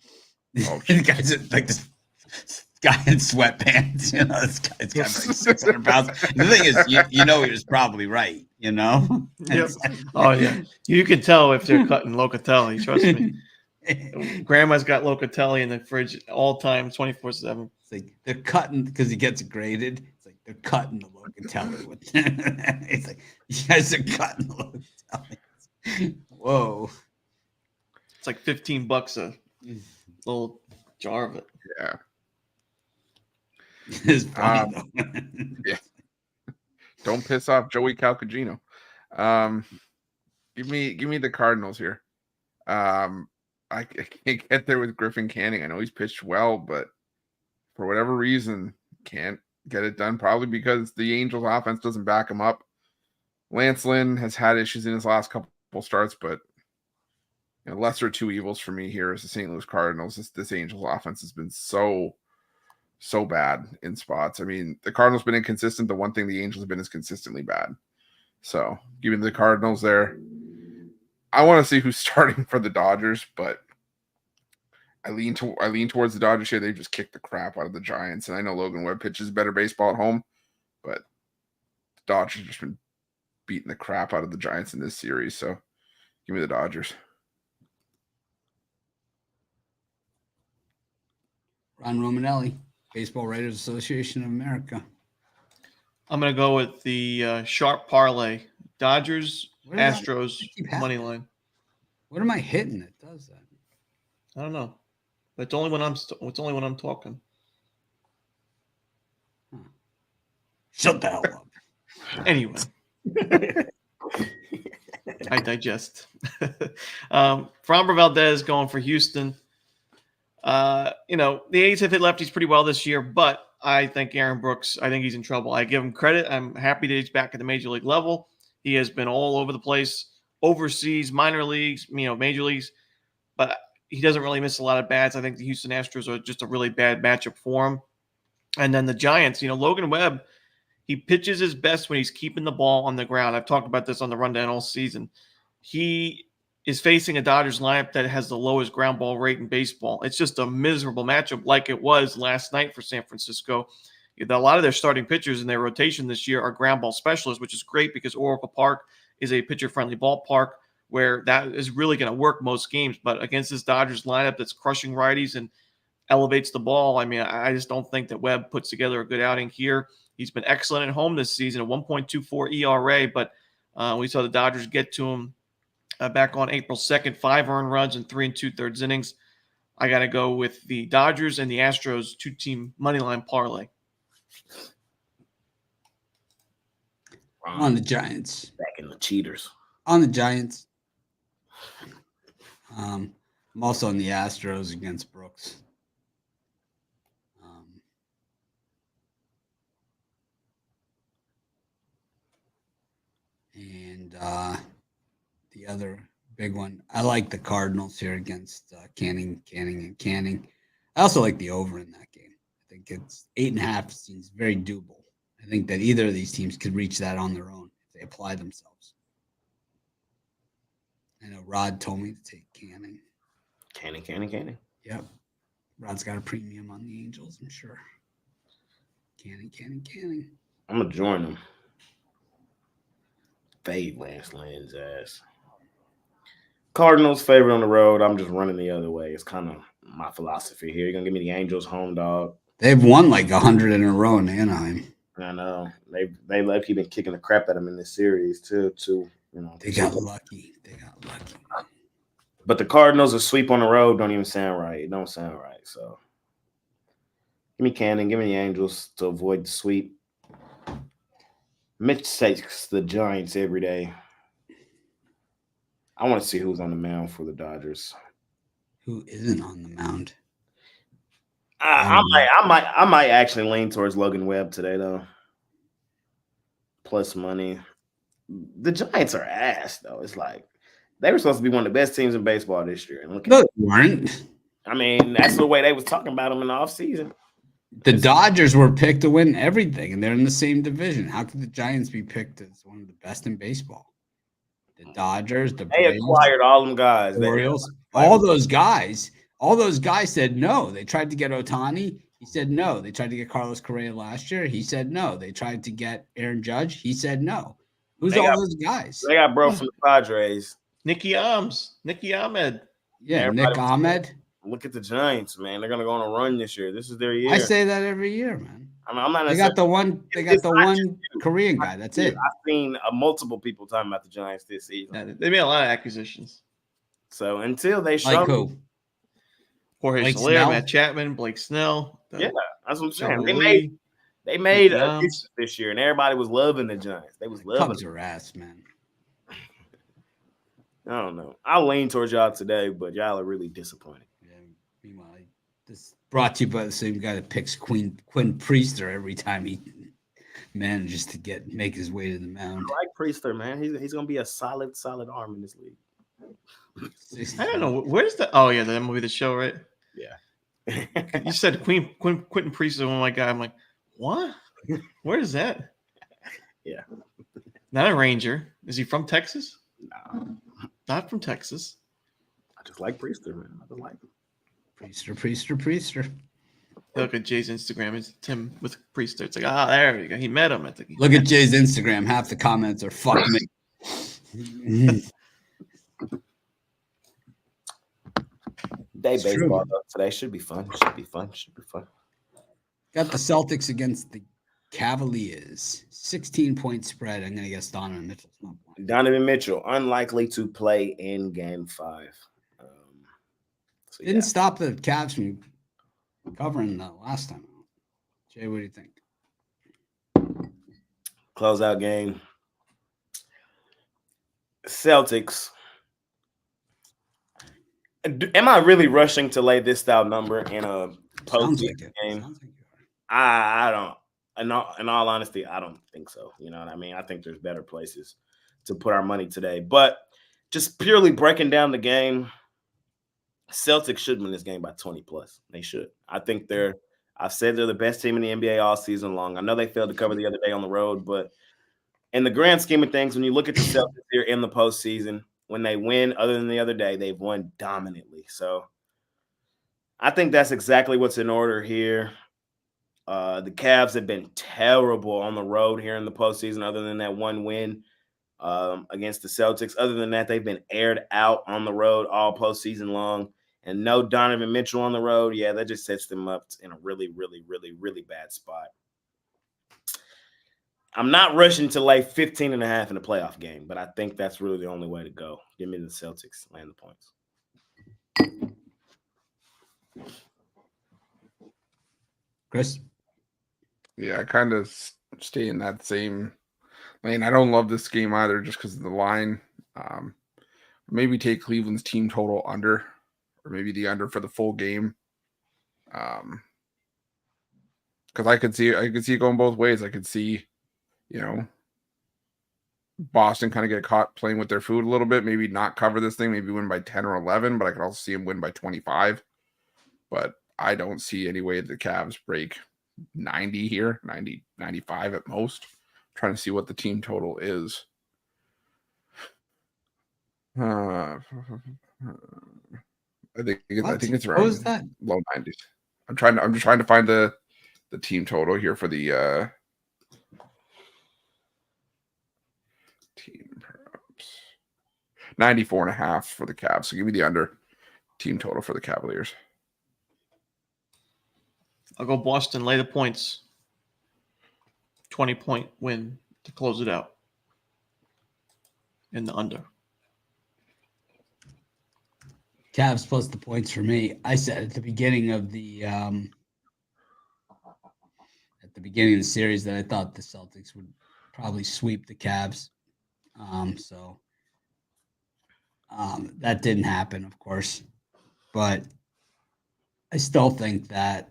Oh, the guy's like this guy in sweatpants, you know, this guy's got like 600 pounds. The thing is, you know, he was probably right, you know? Yep. Oh, yeah. You can tell if they're cutting Locatelli, trust me. Grandma's got Locatelli in the fridge all time, 24/7. It's like they're cutting because he gets graded. It's like they're cutting the Locatelli with. It's like you guys are cutting the Locatelli. Whoa! It's like $15 a little jar of it. Yeah. It's funny though. Yeah. Don't piss off Joey Calcagino. Give me the Cardinals here. I can't get there with Griffin Canning. I know he's pitched well, but for whatever reason, can't get it done. Probably because the Angels offense doesn't back him up. Lance Lynn has had issues in his last couple starts, but lesser of two evils for me here is the St. Louis Cardinals. This Angels offense has been so bad in spots. I mean, the Cardinals been inconsistent. The one thing the Angels have been is consistently bad. So give me the Cardinals there. I want to see who's starting for the Dodgers, but I lean towards the Dodgers here. They just kicked the crap out of the Giants, and I know Logan Webb pitches better baseball at home, but the Dodgers have just been beating the crap out of the Giants in this series. So give me the Dodgers. Ron Romanelli, Baseball Writers Association of America. I'm going to go with the sharp parlay. Dodgers, Astros, money line. What am I hitting that does that? I don't know. But it's only when I'm talking. Shut the hell up. Anyway. I digest. Framber Valdez going for Houston. The A's have hit lefties pretty well this year, but I think Aaron Brooks, I think he's in trouble. I give him credit. I'm happy that he's back at the major league level. He has been all over the place, overseas, minor leagues, major leagues, but he doesn't really miss a lot of bats. I think the Houston Astros are just a really bad matchup for him. And then the Giants, Logan Webb, he pitches his best when he's keeping the ball on the ground. I've talked about this on the rundown all season. He is facing a Dodgers lineup that has the lowest ground ball rate in baseball. It's just a miserable matchup like it was last night for San Francisco. A lot of their starting pitchers in their rotation this year are ground ball specialists, which is great because Oracle Park is a pitcher-friendly ballpark where that is really going to work most games. But against this Dodgers lineup that's crushing righties and elevates the ball, I just don't think that Webb puts together a good outing here. He's been excellent at home this season, a 1.24 ERA, but we saw the Dodgers get to him back on April 2nd, 5 earned runs in 3 2/3 innings. I got to go with the Dodgers and the Astros 2-team moneyline parlay. On the Giants. Back in the cheaters. On the Giants. I'm also on the Astros against Brooks. And the other big one, I like the Cardinals here against Canning. I also like the over in that game. I think it's 8.5 seems very doable. I think that either of these teams could reach that on their own if they apply themselves. I know Rod told me to take Canning. Canning. Yep. Rod's got a premium on the Angels, I'm sure. Canning. I'm going to join them. Fade Lance Lynn's ass. Cardinals favorite on the road. I'm just running the other way. It's kind of my philosophy here. You're going to give me the Angels home dog. They've won like 100 in a row in Anaheim. I know. They keep been kicking the crap at them in this series too. They got lucky. But the Cardinals a sweep on the road don't even sound right. It don't sound right. So give me Cannon. Give me the Angels to avoid the sweep. Mitch takes the Giants every day. I want to see who's on the mound for the Dodgers. Who isn't on the mound? I might actually lean towards Logan Webb today, though. Plus money. The Giants are ass, though. It's like they were supposed to be one of the best teams in baseball this year. And No, they weren't. That's the way they was talking about them in the offseason. The Dodgers were picked to win everything, and they're in the same division. How could the Giants be picked as one of the best in baseball? The Dodgers, the They Braves, acquired all them guys. Orioles, all those guys said no. They tried to get Ohtani. He said no. They tried to get Carlos Correa last year. He said no. They tried to get Aaron Judge. He said no. Who's those guys? They got bro from the Padres. Nicky Ahmed. Yeah, Nick Ahmed. Look at the Giants, man. They're gonna go on a run this year. This is their year. I say that every year, man. I'm not. They got the one Korean guy. That's it. I've seen multiple people talking about the Giants this season. They made a lot of acquisitions. So until they show Like who? Jorge Blake Soler, Snell. Matt Chapman, Blake Snell. Yeah, that's what I'm saying. Joe They made Nicky additions Yams. this year, and everybody was loving the Giants. They was loving Cubs them. are ass, man. I don't know. I lean towards y'all today, but y'all are really disappointed. Yeah, meanwhile, this brought to you by the same guy that picks Quinn Priester every time he manages to make his way to the mound. I like Priester, man. He's gonna be a solid arm in this league. I don't know. Where's the? Oh yeah, that movie, The Show, right? Yeah. You said Quentin Priest is one of my guy. I'm like, what? Where is that? Yeah. Not a Ranger. Is he from Texas? No, Not from Texas. I just like Priester, man. I just like him. Priester. Look at Jay's Instagram. It's Tim with Priester. It's like, there we go. He met him. Look at Jay's Instagram. Half the comments are "fuck me." Day It's baseball true. though, today should be fun. Got the Celtics against the Cavaliers. 16-point spread. I'm gonna guess Donovan Mitchell's not playing. Donovan Mitchell unlikely to play in Game 5. Didn't stop the Cavs from covering the last time. Jay, what do you think? Closeout game. Celtics. Am I really rushing to lay this style number in a Sounds postseason like it. game? Sounds like you are. I don't. In all honesty, I don't think so. You know what I mean? I think there's better places to put our money today. But just purely breaking down the game, Celtics should win this game by 20 plus. They should. I've said they're the best team in the NBA all season long. I know they failed to cover the other day on the road, but in the grand scheme of things, when you look at the Celtics here in the postseason, when they win, other than the other day, they've won dominantly. So I think that's exactly what's in order here. The Cavs have been terrible on the road here in the postseason, other than that one win against the Celtics. Other than that, they've been aired out on the road all postseason long. And no Donovan Mitchell on the road. Yeah, that just sets them up in a really, really, really, really bad spot. I'm not rushing to lay 15 and a half in a playoff game, but I think that's really the only way to go. Give me the Celtics, land the points. Chris? Yeah, I kind of stay in that same lane. I don't love this game either just because of the line. Maybe take Cleveland's team total under, or maybe the under for the full game. Because I could see it going both ways. I could see, Boston kind of get caught playing with their food a little bit, maybe not cover this thing, maybe win by 10 or 11, but I could also see them win by 25. But I don't see any way the Cavs break 90 here, 90, 95 at most. I'm trying to see what the team total is. I think it's What around was that? low 90s. I'm just trying to find the team total here for the team props. 94.5 for the Cavs. So give me the under team total for the Cavaliers. I'll go Boston, lay the points. 20-point win to close it out. In the under. Cavs plus the points for me. I said at the beginning of the series that I thought the Celtics would probably sweep the Cavs. That didn't happen, of course, but I still think that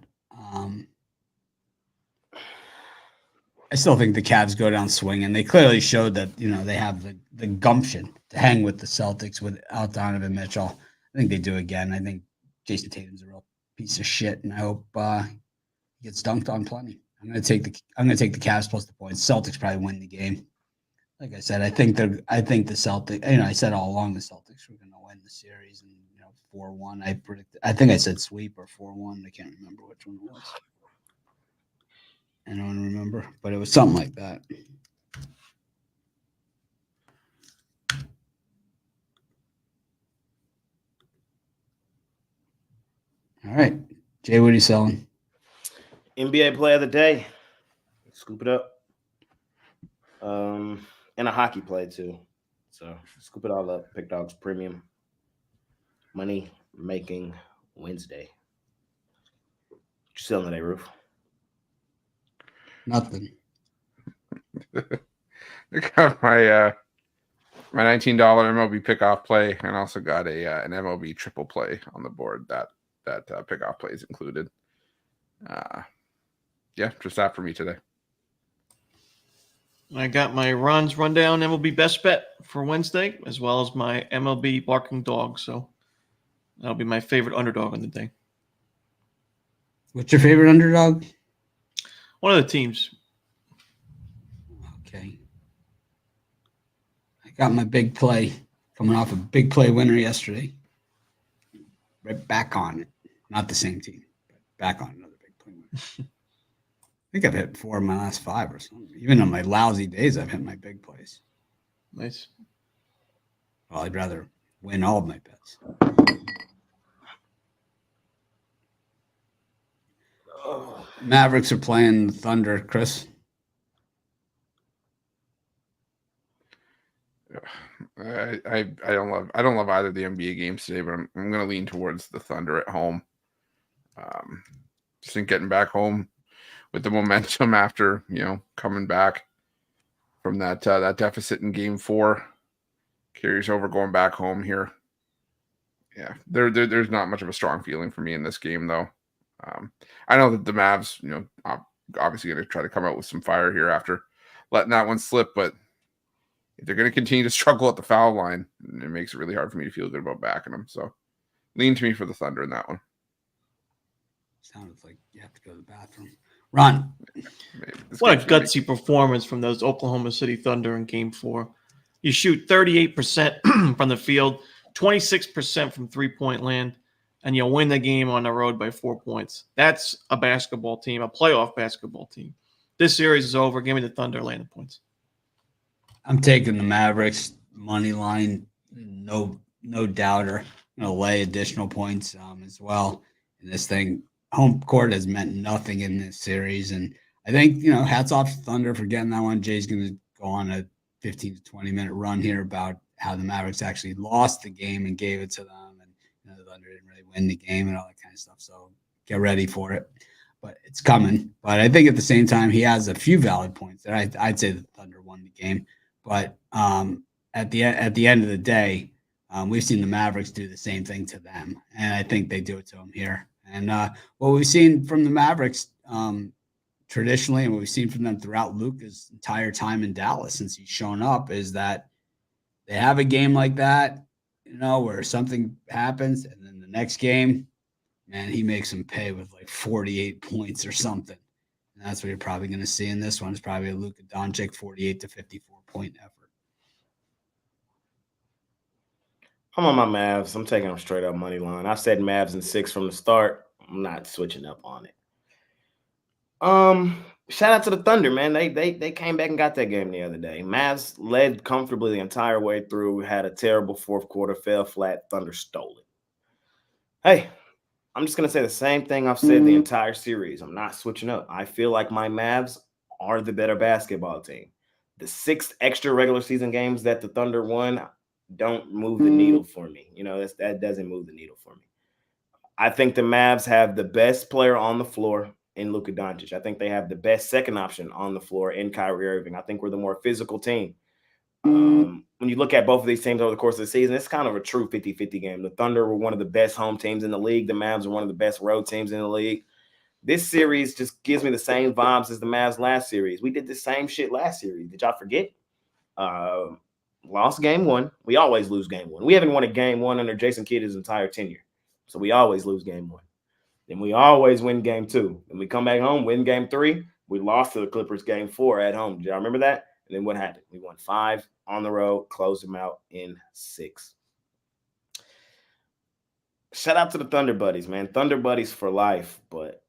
the Cavs go down swinging. They clearly showed that they have the gumption to hang with the Celtics without Donovan Mitchell. I think they do again. I think Jason Tatum's a real piece of shit, and I hope he gets dunked on plenty. I'm gonna take the Cavs plus the points. Celtics probably win the game. Like I said, I think the Celtics. I said all along the Celtics were gonna win the series, and 4-1. I think I said sweep or 4-1. I can't remember which one it was. I don't remember, but it was something like that. All right. Jay, what are you selling? NBA play of the day. Scoop it up. And a hockey play too. So scoop it all up. Pick Dogs Premium. Money making Wednesday. you selling today, Roof? Nothing. I got my $19 MLB pickoff play, and also got an MLB triple play on the board. That pickoff play is included. Yeah, just that for me today. I got my runs rundown MLB best bet for Wednesday, as well as my MLB barking dog. So that'll be my favorite underdog on the day. What's your favorite underdog? One of the teams. Okay. I got my big play coming off a big play winner yesterday. Right back on it. Not the same team, but back on another big play winner. I think I've hit 4 of my last 5 or something. Even on my lousy days, I've hit my big plays. Nice. Well, I'd rather win all of my bets. Mavericks are playing the Thunder, Chris. I don't love either of the NBA games today, but I'm going to lean towards the Thunder at home. Just think getting back home with the momentum after coming back from that deficit in Game 4 carries over going back home here. Yeah, there's not much of a strong feeling for me in this game though. I know that the Mavs, obviously going to try to come out with some fire here after letting that one slip, but if they're going to continue to struggle at the foul line, it makes it really hard for me to feel good about backing them. So lean to me for the Thunder in that one. Sounds like you have to go to the bathroom. Ron. What a gutsy performance from those Oklahoma City Thunder in Game 4. You shoot 38% from the field, 26% from three-point land, and you win the game on the road by 4 points. That's a basketball team, a playoff basketball team. This series is over. Give me the Thunder laying the points. I'm taking the Mavericks money line. No doubter. I'm going to lay additional points as well in this thing. Home court has meant nothing in this series. And I think, hats off to Thunder for getting that one. Jay's going to go on a 15 to 20-minute run here about how the Mavericks actually lost the game and gave it to them. And the Thunder didn't really win the game and all that kind of stuff. So get ready for it. But it's coming. But I think at the same time, he has a few valid points there. I'd say the Thunder won the game. But at the end of the day, we've seen the Mavericks do the same thing to them. And I think they do it to them here. And what we've seen from the Mavericks traditionally, and what we've seen from them throughout Luka's entire time in Dallas since he's shown up, is that they have a game like that, where something happens, and then the next game, man, he makes them pay with like 48 points or something. And that's what you're probably going to see in this one. It's probably a Luka Doncic 48 to 54 point effort. I'm on my Mavs. I'm taking them straight up money line. I said Mavs in 6 from the start. I'm not switching up on it. Shout out to the Thunder, man. They came back and got that game the other day. Mavs led comfortably the entire way through. Had a terrible fourth quarter, fell flat. Thunder stole it. Hey, I'm just gonna say the same thing I've said the entire series. I'm not switching up. I feel like my Mavs are the better basketball team. The 6 extra regular season games that the Thunder won don't move the needle for me. That doesn't move the needle for me. I think the Mavs have the best player on the floor in Luka Doncic. I think they have the best second option on the floor in Kyrie Irving. I think we're the more physical team. When you look at both of these teams over the course of the season, it's kind of a true 50-50 game. The Thunder were one of the best home teams in the league. The Mavs are one of the best road teams in the league. This series just gives me the same vibes as the Mavs last series. We did the same shit last series. Did y'all forget? Lost game 1. We always lose game 1. We haven't won a game 1 under Jason Kidd's entire tenure. So we always lose game 1. Then we always win game 2. Then we come back home, win game 3. We lost to the Clippers game 4 at home. Do y'all remember that? And then what happened? We won 5 on the road, closed them out in 6. Shout out to the Thunder buddies, man. Thunder buddies for life. But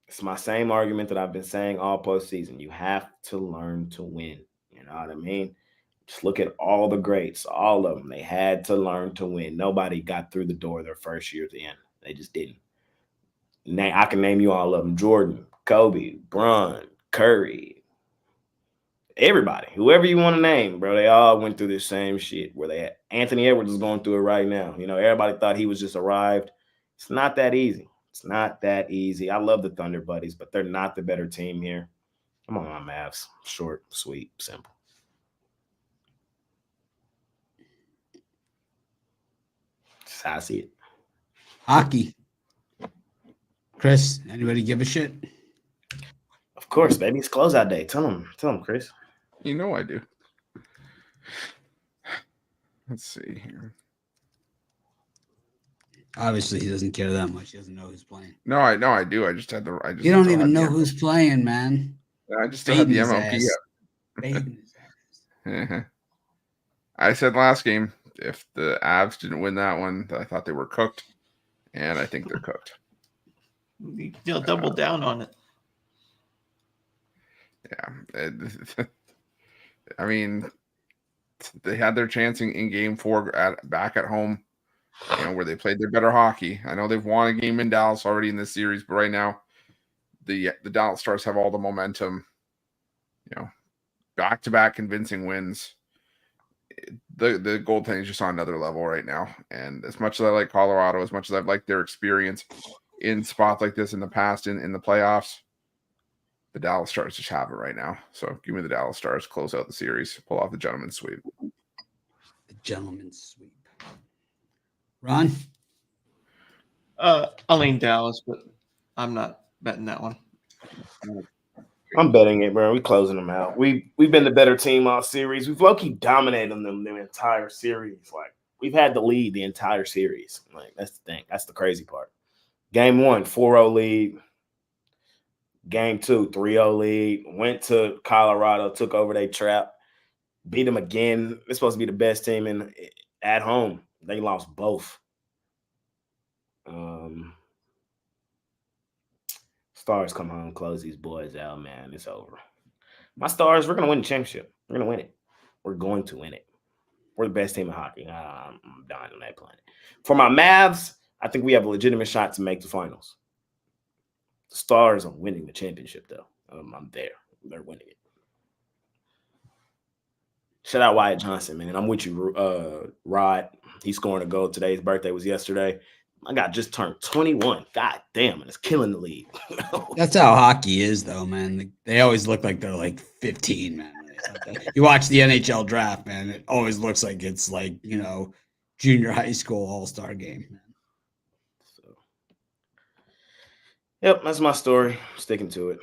it's my same argument that I've been saying all postseason. You have to learn to win. You know what I mean? Just look at all the greats, all of them. They had to learn to win. Nobody got through the door their first year at the end. They just didn't. I can name you all of them. Jordan, Kobe, Bron, Curry, everybody. Whoever you want to name, bro, they all went through this same shit where they had. Anthony Edwards is going through it right now. Everybody thought he was just arrived. It's not that easy. It's not that easy. I love the Thunder buddies, but they're not the better team here. Come on, my Mavs. Short, sweet, simple. That's how I see it. Hockey. Chris, anybody give a shit? Of course, baby. It's closeout day. Tell them, Chris. You know I do. Let's see here. Obviously, he doesn't care that much. He doesn't know who's playing. No, I do. I just had the. You don't even know who's playing, man. I just still had the Baiting his MLB. ass. Baiting his ass. I said last game, if the Avs didn't win that one, I thought they were cooked, and I think they're cooked. They'll double down on it. Yeah, I mean, they had their chance in Game 4 back at home, where they played their better hockey. I know they've won a game in Dallas already in this series, but right now, the Dallas Stars have all the momentum. Back-to-back convincing wins. The goaltending is just on another level right now. And as much as I like Colorado, as much as I've liked their experience in spots like this in the past in the playoffs, the Dallas Stars just have it right now. So give me the Dallas Stars, close out the series, pull off the gentleman's sweep. The gentleman's sweep. Ron? I'll lean Dallas, but I'm not betting that one. I'm betting it, bro. We closing them out. We've been the better team all series. We've low-key dominated them the entire series. Like, we've had the lead the entire series. Like, that's the thing. That's the crazy part. Game 1, 4-0 lead. Game 2, 3-0 lead. Went to Colorado, took over their trap, beat them again. They're supposed to be the best team at home. They lost both. Stars come home, close these boys out, man. It's over. My Stars, we're going to win the championship. We're going to win it. We're going to win it. We're the best team in hockey. I'm dying on that planet. For my Mavs, I think we have a legitimate shot to make the finals. The Stars are winning the championship, though. I'm there. They're winning it. Shout out Wyatt Johnson, man. I'm with you, Rod. He's scoring a goal today. His birthday was yesterday. My guy just turned 21. God damn, and it's killing the league. That's how hockey is, though, man. They always look like they're like 15, man. You watch the NHL draft, man. It always looks like it's like, junior high school all-star game, man. So, yep, that's my story. Sticking to it.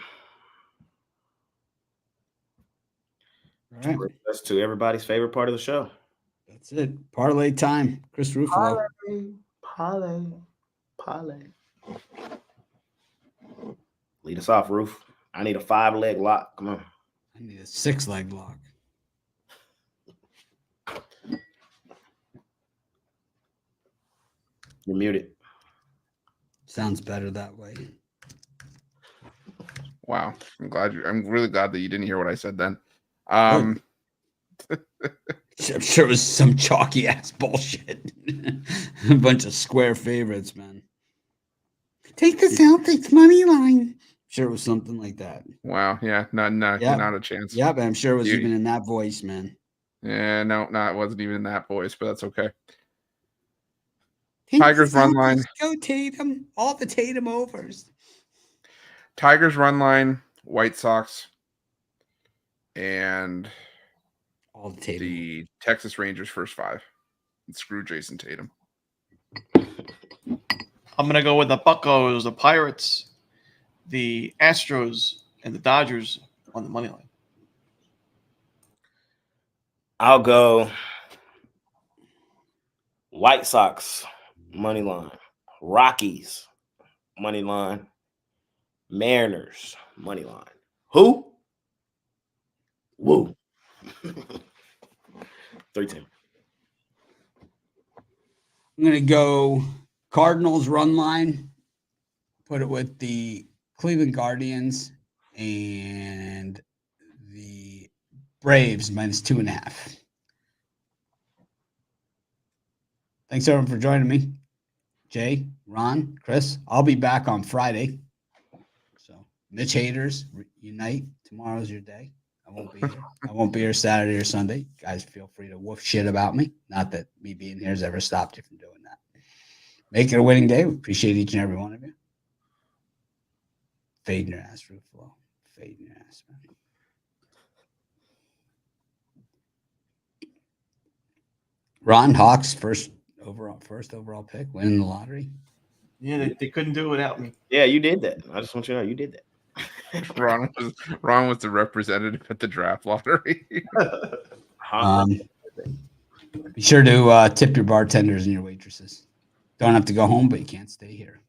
All right. That's to everybody's favorite part of the show. That's it. Parlay time. Chris Ruffalo. Parlay. Lead us off, Roof. I need a 5-leg lock. Come on. I need a 6-leg lock. You're muted. Sounds better that way. Wow. I'm really glad that you didn't hear what I said then. I'm sure it was some chalky ass bullshit. A bunch of square favorites, man. Take the Celtics money line. Sure, it was something like that. Wow. Yeah. Not a chance. Yeah, but I'm sure it was even in that voice, man. Yeah. No, it wasn't even in that voice, but that's okay. Take Tigers run line. Go Tatum. All the Tatum overs. Tigers run line. White Sox. And all the Tatum. The Texas Rangers first 5. And screw Jason Tatum. I'm going to go with the Buccos, the Pirates, the Astros, and the Dodgers on the money line. I'll go White Sox money line, Rockies money line, Mariners money line. Who? Woo. 3-10. I'm going to go Cardinals run line, put it with the Cleveland Guardians and the Braves -2.5. Thanks, everyone, for joining me. Jay, Ron, Chris, I'll be back on Friday. So, Mitch haters, unite. Tomorrow's your day. I won't be here. I won't be here Saturday or Sunday. Guys, feel free to woof shit about me. Not that me being here has ever stopped you from doing that. Make it a winning day. We appreciate each and every one of you. Fade in your ass, Rufalo. Fade in your ass, man. Ron Hawks, first overall pick, winning the lottery. Yeah, they couldn't do it without me. Yeah, you did that. I just want you to know you did that. Ron was the representative at the draft lottery. Be sure to tip your bartenders and your waitresses. Don't have to go home, but you can't stay here.